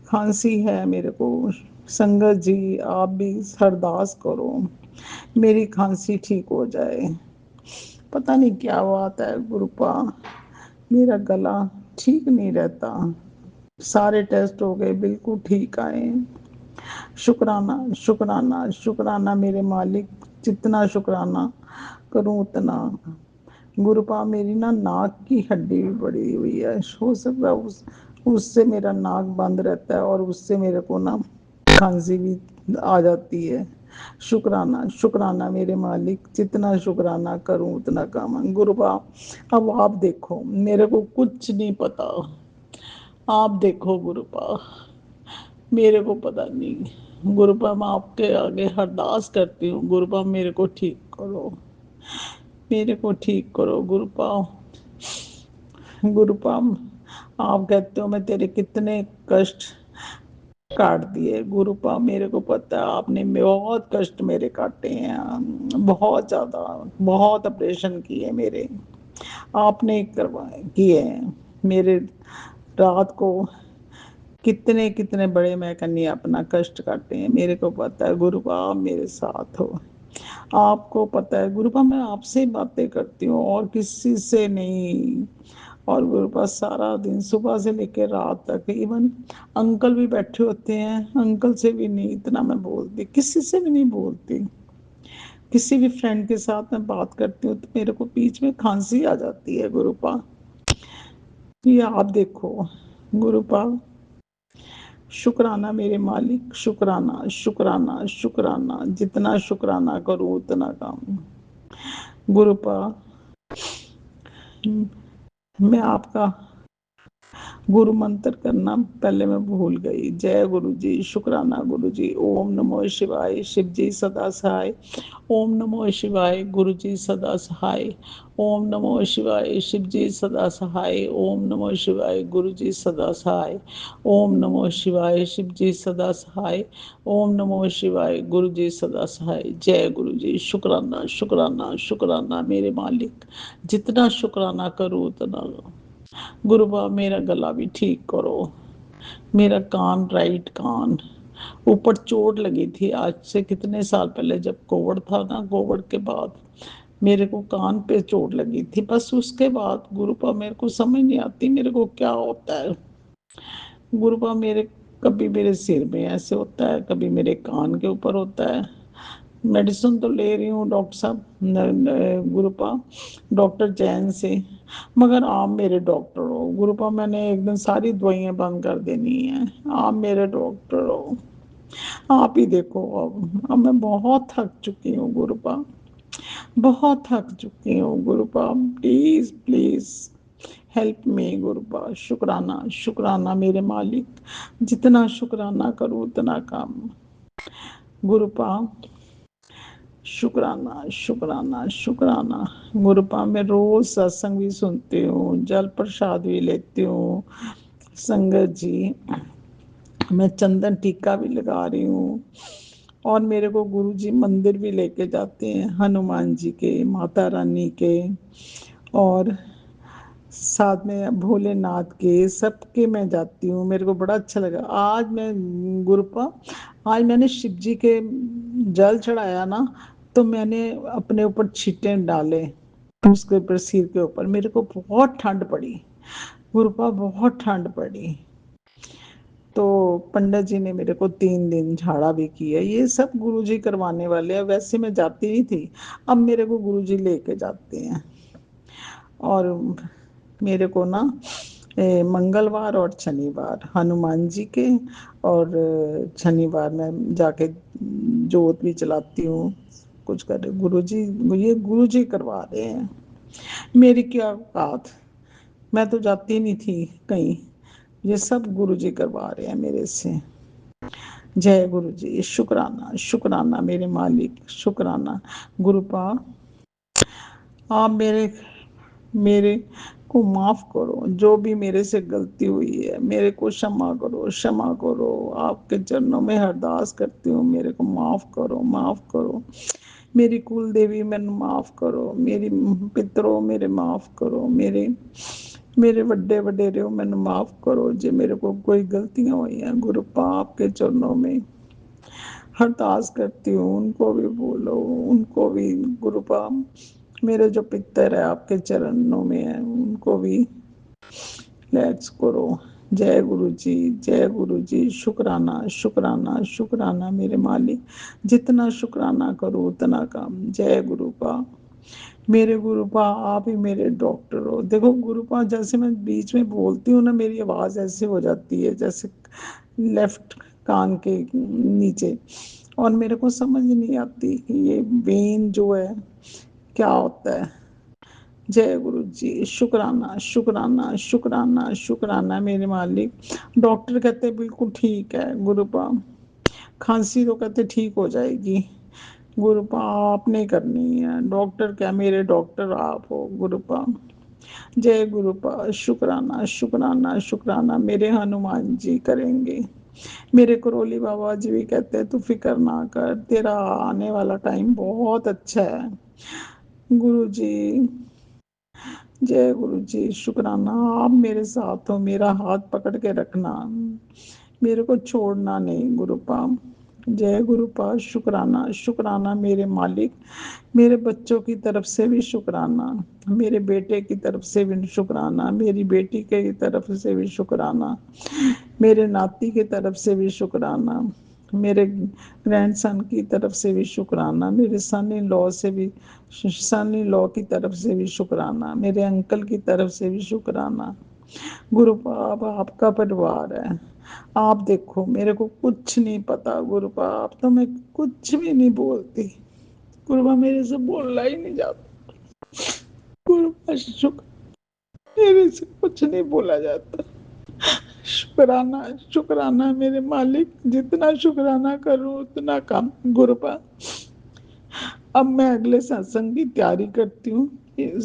खांसी है मेरे को। संगत जी, आप भी अरदास करो मेरी खांसी ठीक हो जाए। पता नहीं क्या बात है गुरुपा, मेरा गला ठीक नहीं रहता। सारे टेस्ट हो गए, बिल्कुल ठीक आए। शुक्राना शुक्राना शुक्राना मेरे मालिक, जितना शुक्राना करूं उतना। गुरुपा, मेरी ना नाक की हड्डी भी बढ़ी हुई है, हो सकता है उससे मेरा नाक बंद रहता है और उससे मेरे को ना खांसी भी आ जाती है। शुक्राना शुक्राना मेरे मालिक, जितना शुक्राना करूं उतना कम है। गुरुपा, अब आप देखो, मेरे को कुछ नहीं पता, आप देखो गुरुपा, मेरे को पता नहीं। गुरुपा, मैं आपके आगे अरदास करती हूँ, गुरुपा मेरे को ठीक करो, मेरे को ठीक करो गुरुपा। गुरुपा, आप कहते हो मैं तेरे कितने कष्ट काट दिए गुरुपा, मेरे को पता है आपने बहुत कष्ट मेरे काटे हैं, बहुत ज्यादा, बहुत ऑपरेशन किए मेरे, आपने करवाए किए हैं मेरे। रात को कितने कितने बड़े मैं कन्या अपना कष्ट काटे हैं, मेरे को पता है गुरुपा, आप मेरे साथ हो, आपको पता है गुरुपा, मैं आपसे ही बातें करती हूँ और किसी से नहीं। और गुरुपा, सारा दिन सुबह से लेकर रात तक, इवन अंकल भी बैठे होते हैं, अंकल से भी नहीं इतना मैं बोलती, किसी से भी नहीं बोलती। किसी भी फ्रेंड के साथ मैं बात करती हूँ तो मेरे को बीच में खांसी आ जाती है गुरुपा। ये आप देखो गुरुपा, शुक्राना मेरे मालिक, शुक्राना शुक्राना शुक्राना, जितना शुक्राना करूं उतना कम। गुरुपा, मैं आपका गुरु मंत्र करना पहले मैं भूल गई। जय गुरु जी, शुक्राना गुरु जी। ओम नमो शिवाय, शिव जी सदा सहाय। ओम नमो शिवाय, गुरु जी सदा सहाय। ओम नमो शिवाय, शिव जी सदा सहाय। ओम नमो शिवाय, गुरु जी सदा सहाय। ओम नमो शिवाय, शिव जी सदा सहाय। ओम नमो शिवाय, गुरु जी सदा सहाय। जय गुरु जी। शुक्राना शुक्राना शुक्राना मेरे मालिक, जितना शुक्राना करूँ उतना। गुरुबा, मेरा गला भी ठीक करो, मेरा कान, राइट कान ऊपर चोट लगी थी आज से कितने साल पहले, जब कोविड था ना, कोविड के बाद मेरे को कान पे चोट लगी थी। बस उसके बाद गुरुपा मेरे को समझ नहीं आती मेरे को क्या होता है गुरुपा। मेरे कभी मेरे सिर में ऐसे होता है, कभी मेरे कान के ऊपर होता है। मेडिसिन तो ले रही हूँ डॉक्टर साहब, गुरुपा, डॉक्टर जैन से, मगर आप मेरे डॉक्टर हो गुरुपा, मैंने एक दिन सारी दवाइयाँ बंद कर देनी है, आप मेरे डॉक्टर हो, आप ही देखो। अब मैं बहुत थक चुकी हूँ गुरुपा, बहुत थक चुकी हूँ गुरुपा, प्लीज प्लीज हेल्प मी गुरुपा। शुक्राना शुक्राना मेरे मालिक, जितना शुक्राना करूँ उतना कम। गुरुपा, शुक्राना शुक्राना शुक्राना। गुरुपा, मैं रोज सत्संग भी सुनती हूँ, जल प्रसाद भी लेती हूँ। संगत जी, मैं चंदन टीका भी लगा रही हूँ और मेरे को गुरुजी मंदिर भी लेके जाते हैं, हनुमान जी के, माता रानी के, और साथ में भोलेनाथ के, सबके मैं जाती हूँ, मेरे को बड़ा अच्छा लगा। आज मैं गुरुपा, आज मैंने शिव जी के जल चढ़ाया ना, तो मैंने अपने ऊपर छींटे डाले उसके ऊपर, सिर के ऊपर, मेरे को बहुत ठंड पड़ी गुरुपा, बहुत ठंड पड़ी। तो पंडित जी ने मेरे को 3 दिन झाड़ा भी किया, ये सब गुरुजी करवाने वाले हैं, वैसे मैं जाती नहीं थी, अब मेरे को गुरुजी लेके जाते हैं। और मेरे को ना मंगलवार और शनिवार हनुमान जी के, और शनिवार में जाके जोत भी चलाती हूँ, कुछ कर गुरुजी, ये गुरुजी करवा रहे हैं, मेरी क्या औकात, मैं तो जाती नहीं थी कहीं, ये सब गुरुजी करवा रहे हैं मेरे से। जय गुरु जी। शुक्राना शुक्राना मेरे मालिक, शुक्राना। गुरुपा आप मेरे को माफ करो, जो भी मेरे से गलती हुई है मेरे को क्षमा करो, क्षमा करो। आपके चरणों में अरदास करती हूँ, मेरे को माफ करो, माफ करो। मेरी कुल देवी मैंने माफ करो, मेरी पितरों मेरे माफ करो, मेरे वड्डे वडेरे मैंने माफ करो जे मेरे को कोई गलतियां हुई हैं। गुरुपा आपके चरणों में अरदास करती हूँ, उनको भी बोलो, उनको भी। गुरुपा मेरे जो पितर है आपके चरणों में है, उनको भी लेट्स करो। जय गुरु जी, जय गुरु जी। शुक्राना शुक्राना शुक्राना मेरे मालिक, जितना शुक्राना करो उतना कम। जय गुरुपा मेरे गुरुपा, आप ही मेरे डॉक्टर हो। देखो गुरुपा, जैसे मैं बीच में बोलती हूँ ना, मेरी आवाज ऐसे हो जाती है जैसे लेफ्ट कान के नीचे, और मेरे को समझ नहीं आती कि ये वेन जो है क्या होता है। जय गुरु जी। शुक्राना शुक्राना शुक्राना शुक्राना मेरे मालिक। डॉक्टर कहते बिल्कुल ठीक है गुरुपा, खांसी तो कहते ठीक हो जाएगी। गुरुपा आप नहीं करनी है, डॉक्टर क्या, मेरे डॉक्टर आप हो गुरुपा। जय गुरुपा। शुक्राना शुक्राना शुक्राना मेरे हनुमान जी करेंगे। मेरे करोली बाबा जी भी कहते हैं तू फिक्र ना कर, तेरा आने वाला टाइम बहुत अच्छा है। गुरु जी, जय गुरु जी। शुक्राना आप मेरे साथ हो, मेरा हाथ पकड़ के रखना, मेरे को छोड़ना नहीं गुरुपा। जय गुरुपा। शुक्राना शुक्राना मेरे मालिक। मेरे बच्चों की तरफ से भी शुक्राना, मेरे बेटे की तरफ से भी शुक्राना, मेरी बेटी की तरफ से भी शुक्राना, मेरे नाती की तरफ से भी शुक्राना, मेरे ग्रैंडसन की तरफ से भी शुक्राना, मेरे सन इन लॉ से भी, सन इन लॉ की तरफ से भी शुक्राना, मेरे अंकल की तरफ से भी शुक्राना। गुरु बाप आपका परिवार है, आप देखो मेरे को कुछ नहीं पता गुरु बाप, तो मैं कुछ भी नहीं बोलती गुरुबा, मेरे से बोलना ही नहीं जाता गुरुबा। शुक्र, मेरे से कुछ नहीं बोला जाता। शुक्राना शुक्राना मेरे मालिक, जितना शुक्राना करूं उतना कम गुरुबा। अब मैं अगले सत्संग की तैयारी करती हूँ,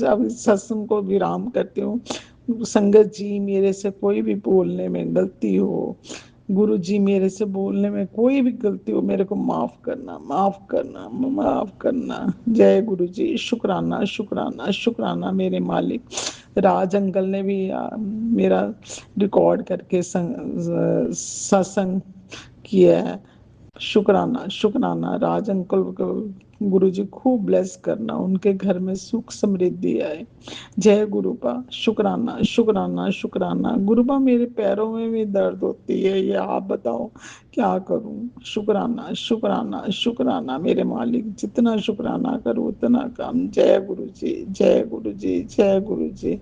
अब इस सत्संग को विराम करती हूँ। संगत जी मेरे से कोई भी बोलने में गलती हो, गुरु जी मेरे से बोलने में कोई भी गलती हो, मेरे को माफ करना, माफ करना, माफ करना। जय गुरु जी। शुक्राना शुक्राना शुक्राना मेरे मालिक। राज अंकल ने भी मेरा रिकॉर्ड करके सत्संग किया है। शुक्राना शुक्राना राज अंकल को गुरु जी खूब ब्लेस करना, उनके घर में सुख समृद्धि आए। जय गुरुपा। शुक्राना शुक्राना शुक्राना। गुरुपा मेरे पैरों में भी दर्द होती है, ये आप बताओ क्या करूं। शुक्राना शुक्राना शुक्राना मेरे मालिक, जितना शुक्राना करूं उतना कम। जय गुरु जी, जय गुरु जी, जय गुरु जी।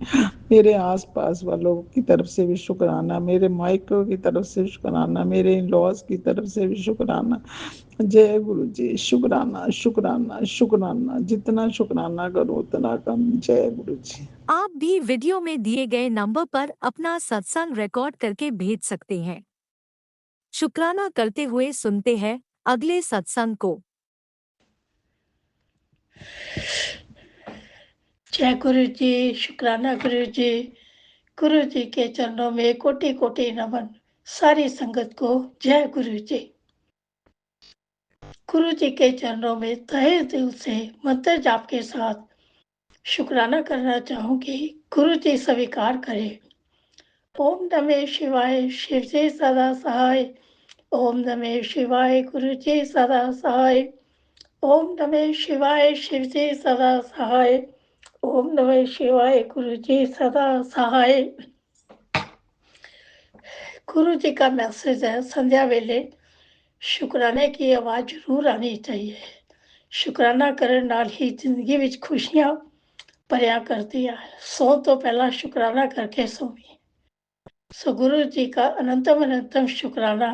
मेरे आसपास वालों की तरफ से भी शुक्राना, मेरे माइक्रो की तरफ से शुक्राना, मेरे इन लॉज की तरफ से भी शुक्राना। जय गुरु जी। शुक्राना शुक्राना शुक्राना, जितना शुक्राना करो उतना कम। जय गुरु जी। आप भी वीडियो में दिए गए नंबर पर अपना सत्संग रिकॉर्ड करके भेज सकते हैं। शुक्राना करते हुए सुनते हैं अगले सत्संग को। जय गुरु जी। शुक्राना गुरु जी के चरणों में कोटि कोटि नमन। सारी संगत को जय गुरु जी। गुरु जी के चरणों में तहे दिल से मंत्र जाप के साथ शुक्राना करना चाहूंगी। गुरु जी स्वीकार करें। ओम नमः शिवाय, शिव जी सदा सहाय। ओम नमः शिवाय, गुरु जी सदा सहाय। ओम नमः शिवाय, शिव जी सदा सहाय। ओम नमः शिवाय, गुरु जी सदा सहाय। गुरु जी का मैसेज है, संध्या वेले शुक्राने की आवाज़ जरूर आनी चाहिए। शुक्राना करने नाल ही जिंदगी विच खुशियां भरिया करती है। सौ तो पहला शुक्राना करके सोवी। सो गुरु जी का अनंतम अनंतम शुक्राना।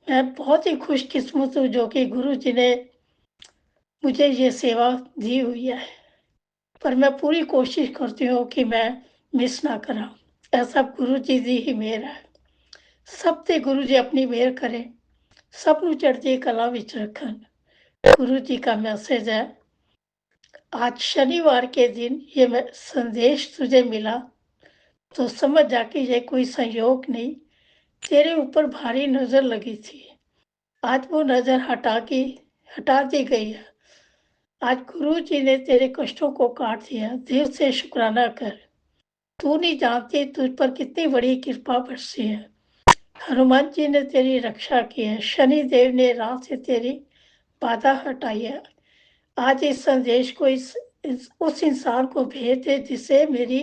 मैं बहुत ही खुशकिस्मत हूँ जो कि गुरु जी ने मुझे ये सेवा दी हुई है, पर मैं पूरी कोशिश करती हूँ कि मैं मिस ना करा। ऐसा गुरु जी की ही मेहर है। सब ते गुरु जी अपनी मेहर करें। सब ਨੂੰ ਚੜ੍ਹਦੀ ਕਲਾ ਵਿੱਚ ਰੱਖਣ। गुरु जी का मैसेज है, आज शनिवार के दिन ये संदेश तुझे मिला तो समझ जा कि ये कोई संयोग नहीं, तेरे ऊपर भारी नजर लगी थी। आज वो नजर हटा दी गई है। आज गुरु जी ने तेरे कष्टों को काट दिया। दिल से शुक्राना कर। तू नहीं जानती तुझ पर कितनी बड़ी कृपा बरसी है। हनुमान जी ने तेरी रक्षा की है। शनि देव ने राह से तेरी बाधा हटाई है। आज इस संदेश को उस इंसान को भेज दे जिसे मेरी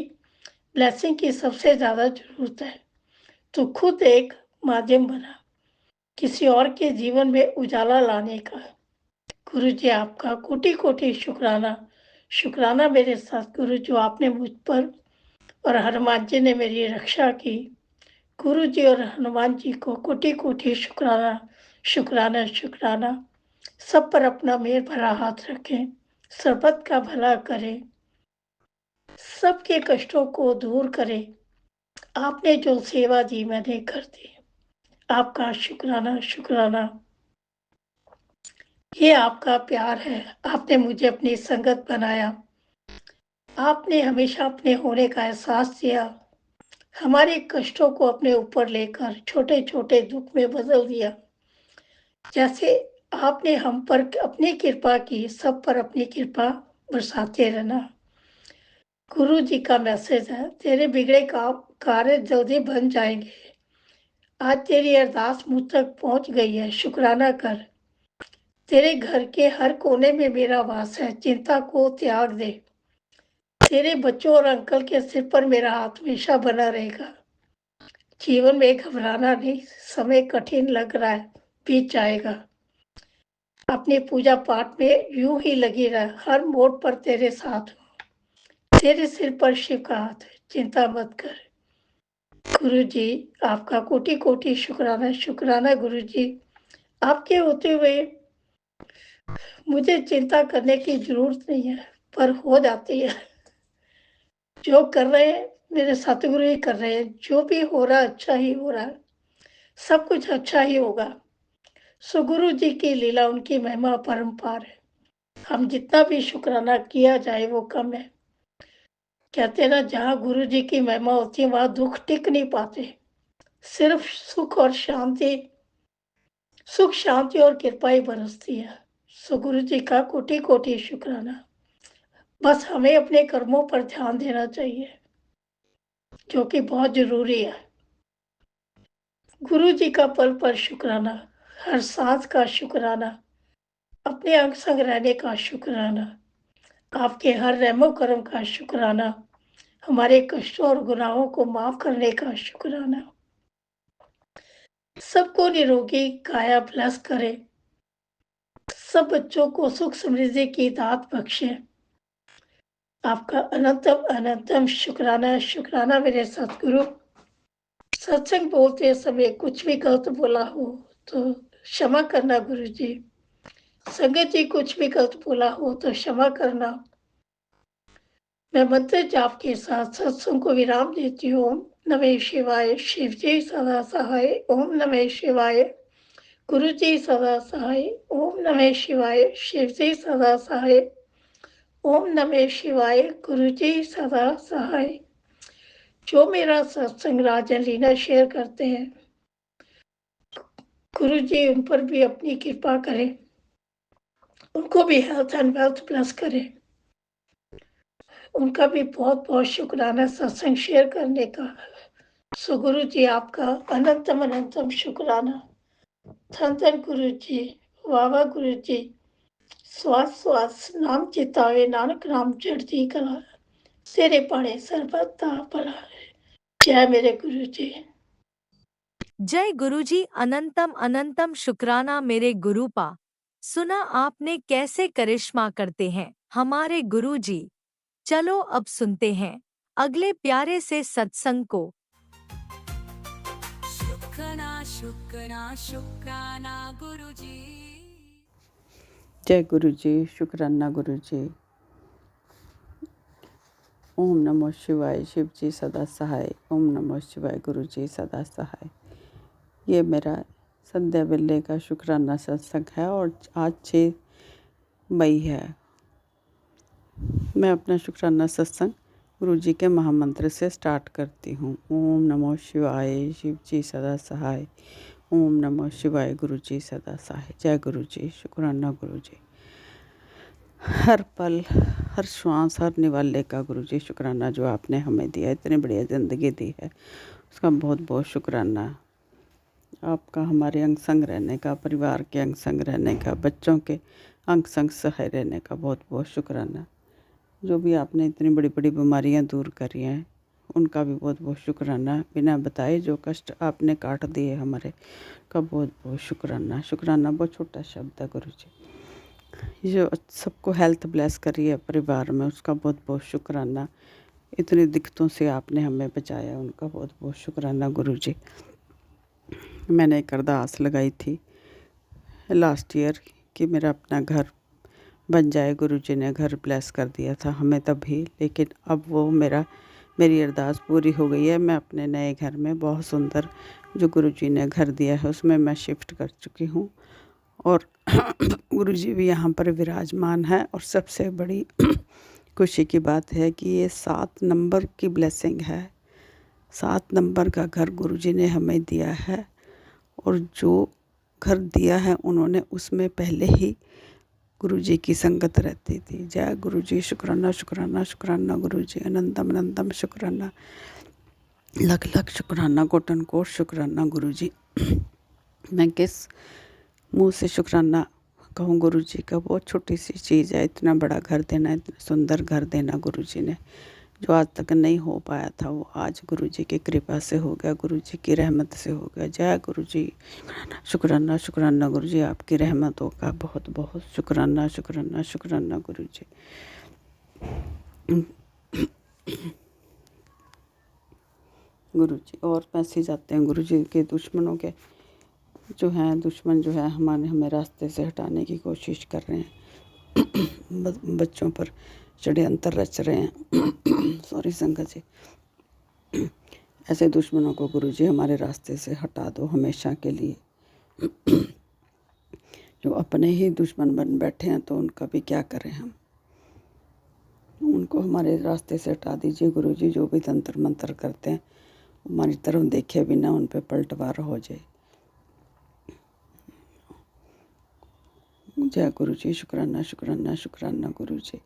ब्लेसिंग की सबसे ज्यादा जरूरत है। तू खुद एक माध्यम बना किसी और के जीवन में उजाला लाने का। गुरु जी आपका कोटि कोटि शुक्राना। शुक्राना मेरे साथ गुरु, जो आपने मुझ पर और हनुमान जी ने मेरी रक्षा की। गुरु जी और हनुमान जी को कोटि कोटि शुक्राना शुक्राना शुक्राना। सब पर अपना मेहर भरा हाथ रखें, सर्बत का भला करें, सबके कष्टों को दूर करें। आपने जो सेवा दी मैंने कर दी। आपका शुक्राना शुक्राना। ये आपका प्यार है। आपने मुझे अपनी संगत बनाया। आपने हमेशा अपने होने का एहसास दिया। हमारे कष्टों को अपने ऊपर लेकर छोटे छोटे दुख में बदल दिया। जैसे आपने हम पर अपनी कृपा की, सब पर अपनी कृपा बरसाते रहना। गुरु जी का मैसेज है, तेरे बिगड़े कार्य जल्दी बन जाएंगे। आज तेरी अरदास मुझ तक पहुंच गई है। शुक्राना कर। तेरे घर के हर कोने में मेरा वास है। चिंता को त्याग दे। तेरे बच्चों और अंकल के सिर पर मेरा हाथ हमेशा बना रहेगा। जीवन में घबराना नहीं। समय कठिन लग रहा है, बीत जाएगा। अपनी पूजा पाठ में यूं ही लगी रह। हर मोड़ पर तेरे साथ हूं। तेरे सिर पर शिव का हाथ है, चिंता मत कर। गुरु जी आपका कोटि कोटि शुक्राना शुक्राना। गुरु जी आपके होते हुए मुझे चिंता करने की जरूरत नहीं है, पर हो जाती है। जो कर रहे हैं मेरे सतगुरु ही कर रहे हैं। जो भी हो रहा है अच्छा ही हो रहा है। सब कुछ अच्छा ही होगा। सो गुरु जी की लीला, उनकी महिमा परम्पार है। हम जितना भी शुक्राना किया जाए वो कम है। कहते ना, जहाँ गुरु जी की महिमा होती है वहां दुख टिक नहीं पाते। सिर्फ सुख शांति और कृपा ही बरसती है। सो गुरु जी का कोटि कोटि शुक्राना। बस हमें अपने कर्मों पर ध्यान देना चाहिए, जो कि बहुत जरूरी है। गुरु जी का पल पर शुक्राना, हर सांस का शुक्राना, अपने अंग संग रहने का शुक्राना, आपके हर रहमो करम का शुक्राना, हमारे कष्टों और गुनाहों को माफ करने का शुक्राना। सबको निरोगी काया ब्लेस करे। सब बच्चों को सुख समृद्धि की दात बख्शे। आपका अनंतम अनंतम शुक्राना शुक्राना मेरे सतगुरु। सत्संग बोलते समय कुछ भी गलत बोला हो तो क्षमा करना गुरु जी। संगत जी कुछ भी गलत बोला हो तो क्षमा करना। मैं मंत्र जाप के साथ सत्संग को विराम देती हूँ। ओम नमः शिवाय। शिव जी सदा सहाय। ओम नमः शिवाय। गुरु जी सदा सहाय। ओम नमः शिवाय। शिव जी सदा सहाय। ओम नमः शिवाय। गुरु जी सदा सहाय। जो मेरा सत्संग राजन लीना शेयर करते हैं, गुरु जी उन पर भी अपनी कृपा करें, उनको भी हेल्थ एंड वेल्थ प्लस करें। उनका भी बहुत बहुत शुक्राना सत्संग शेयर करने का। सो गुरु जी आपका अनंतम अनंतम शुक्राना। धन धन गुरु जी, वाह वाह गुरु जी। श्वास श्वास नाम चितावे, नानक नाम चढ़ती कला, तेरे पाड़े सर्वदा भला। जय मेरे गुरु जी। जय गुरुजी। अनंतम अनंतम शुक्राना मेरे गुरुपा। सुना आपने कैसे करिश्मा करते हैं हमारे गुरुजी। चलो अब सुनते हैं अगले प्यारे से सत्संग को। शुक्राना शुक्राना शुक्राना गुरुजी। जय गुरु जी। शुक्राना गुरु जी। ओम नमो शिवाय। शिव जी सदा सहाय। ओम नमो शिवाय। गुरु जी सदा सहाय। ये मेरा संध्या वेले का शुक्राना सत्संग है और आज 6 मई है। मैं अपना शुक्राना सत्संग गुरु जी के महामंत्र से स्टार्ट करती हूँ। ओम नमो शिवाय, शिव जी सदा सहाय। ओम नमो शिवाय, गुरु जी सदा सहाय। जय गुरु जी, शुक्राना गुरु जी। हर पल, हर श्वास, हर निवाले का गुरु जी शुक्राना, जो आपने हमें दिया, इतनी बढ़िया ज़िंदगी दी है, उसका बहुत बहुत शुक्राना। आपका हमारे अंग संग रहने का, परिवार के अंग संग रहने का, बच्चों के अंग संग सहाय रहने का बहुत बहुत शुक्राना। जो भी आपने इतनी बड़ी बड़ी बीमारियां दूर करी हैं, उनका भी बहुत बहुत शुक्राना। बिना बताए जो कष्ट आपने काट दिए हमारे, का बहुत बहुत शुक्राना। शुक्राना बहुत छोटा शब्द है गुरु जी। जो सबको हेल्थ ब्लेस करी है परिवार में, उसका बहुत बहुत शुक्राना। इतनी दिक्कतों से आपने हमें बचाया, उनका बहुत बहुत शुक्राना गुरु जी। मैंने एक अरदास लगाई थी लास्ट ईयर कि मेरा अपना घर बन जाए। गुरु जी ने घर ब्लेस कर दिया था हमें तभी, लेकिन अब वो मेरी अरदास पूरी हो गई है। मैं अपने नए घर में, बहुत सुंदर जो गुरु जी ने घर दिया है, उसमें मैं शिफ्ट कर चुकी हूँ और गुरु जी भी यहाँ पर विराजमान है। और सबसे बड़ी खुशी की बात है कि ये 7 नंबर की ब्लेसिंग है। 7 नंबर का घर गुरु जी ने हमें दिया है और जो घर दिया है उन्होंने, उसमें पहले ही गुरु जी की संगत रहती थी। जय गुरु जी, शुक्राना शुक्राना शुक्राना गुरु जी। अनंतम अनंतम शुक्राना, लख लख शुक्राना, कोटन कोट शुक्राना गुरु जी। मैं किस मुंह से शुक्राना कहूँ गुरु जी का। बहुत छोटी सी चीज़ है, इतना बड़ा घर देना, इतना सुंदर घर देना गुरु जी ने। जो आज तक नहीं हो पाया था वो आज गुरु जी की कृपा से हो गया, गुरु जी की रहमत से हो गया। जय गुरु जी, शुक्राना शुक्राना गुरु जी। आपकी रहमतों का बहुत बहुत शुक्राना शुक्राना शुक्राना गुरु जी। गुरु जी और मैसेज आते हैं गुरु जी के दुश्मनों के, जो हैं दुश्मन जो है हमें रास्ते से हटाने की कोशिश कर रहे हैं, बच्चों पर षड्यंत्र रच रहे हैं। सॉरी संगत जी। ऐसे दुश्मनों को गुरु जी हमारे रास्ते से हटा दो हमेशा के लिए। जो अपने ही दुश्मन बन बैठे हैं तो उनका भी क्या करें हम, उनको हमारे रास्ते से हटा दीजिए गुरु जी। जो भी तंत्र मंत्र करते हैं हमारी तरफ देखे बिना उन पे पलटवार हो जाए। जय गुरु जी, शुक्राना शुक्राना शुक्राना गुरु जी।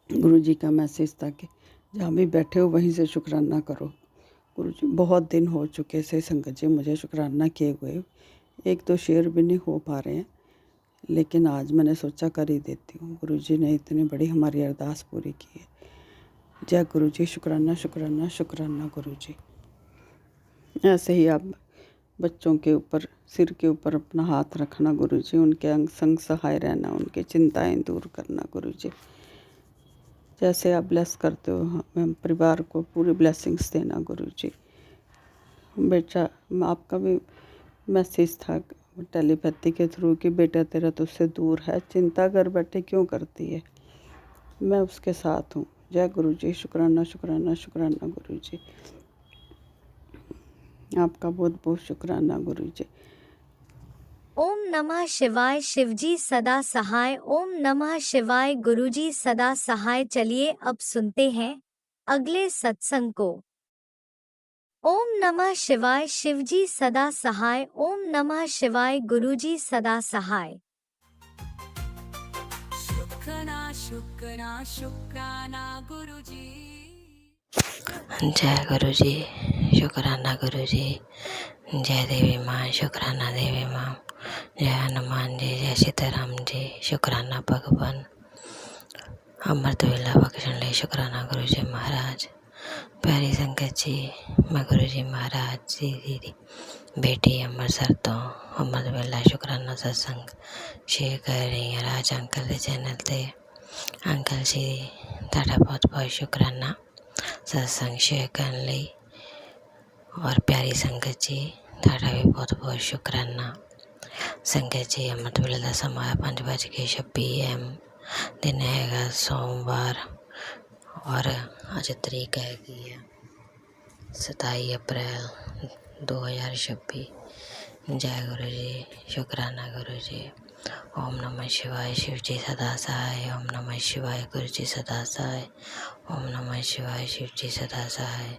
गुरु जी का मैसेज था कि जहाँ भी बैठे हो वहीं से शुक्राना करो गुरु जी। बहुत दिन हो चुके से संगत जी मुझे शुक्राना किए हुए, 1-2 शेयर भी नहीं हो पा रहे हैं, लेकिन आज मैंने सोचा कर ही देती हूँ। गुरु जी ने इतनी बड़ी हमारी अरदास पूरी की है। जय गुरु जी, शुक्राना शुक्राना शुक्राना गुरु जी। ऐसे ही आप बच्चों के ऊपर, सिर के ऊपर अपना हाथ रखना गुरु जी, उनके अंग संग सहाय रहना, उनकी चिंताएं दूर करना गुरु जी। जैसे आप ब्लेस करते हो हमें, परिवार को पूरी ब्लेसिंग्स देना गुरु जी। बेटा, आपका भी मैसेज था टेलीपैथी के थ्रू कि बेटा तेरा तुझसे दूर है, चिंता कर बैठे क्यों करती है, मैं उसके साथ हूँ। जय गुरु जी, शुक्राना शुक्राना शुक्राना गुरु जी। आपका बहुत बहुत शुक्राना गुरु जी। ओम नमः शिवाय, शिवजी सदा सहाय। ओम नमः शिवाय, गुरुजी सदा सहाय। चलिए अब सुनते हैं अगले सत्संग को। ओम नमः शिवाय, शिवजी सदा सहाय। ओम नमः शिवाय, गुरुजी सदा सहाय। शुक्राना शुक्राना शुक्राना गुरुजी। जय गुरु जी, शुक्राना गुरु जी। जय देवी माँ, शुक्राना देवी माँ। जय हनुमान जी, जय सीताराम जी, शुक्राना भगवान। अमृत वेला बख्शण ले शुक्राना गुरु जी महाराज। प्यारी संगत जी, मैं गुरु जी महाराज जी दी बेटी अमृतसर तो अमृत वेला शुक्राना सत्संग शेयर कर रही हैं राज अंकल के चैनल ते। अंकल जी तुहाडा बहुत बहुत शुक्राना सत्संग शेयर करने ਲਈ। और प्यारी संगत जी तुहाडा भी बहुत बहुत शुक्राना। संगत जी अमृत वेले का समा 5:26 दिन हैगा सोमवार और अज तरीक हैगी है 27 अप्रैल 2026। जय गुरु जी, शुक्राना गुरु जी। ओम नमः शिवाय, शिव जी सदा सहाय। ओम नमः शिवाय, गुरु जी सदा सहाय। ओम नमः शिवाय, शिव जी सदा सहाय।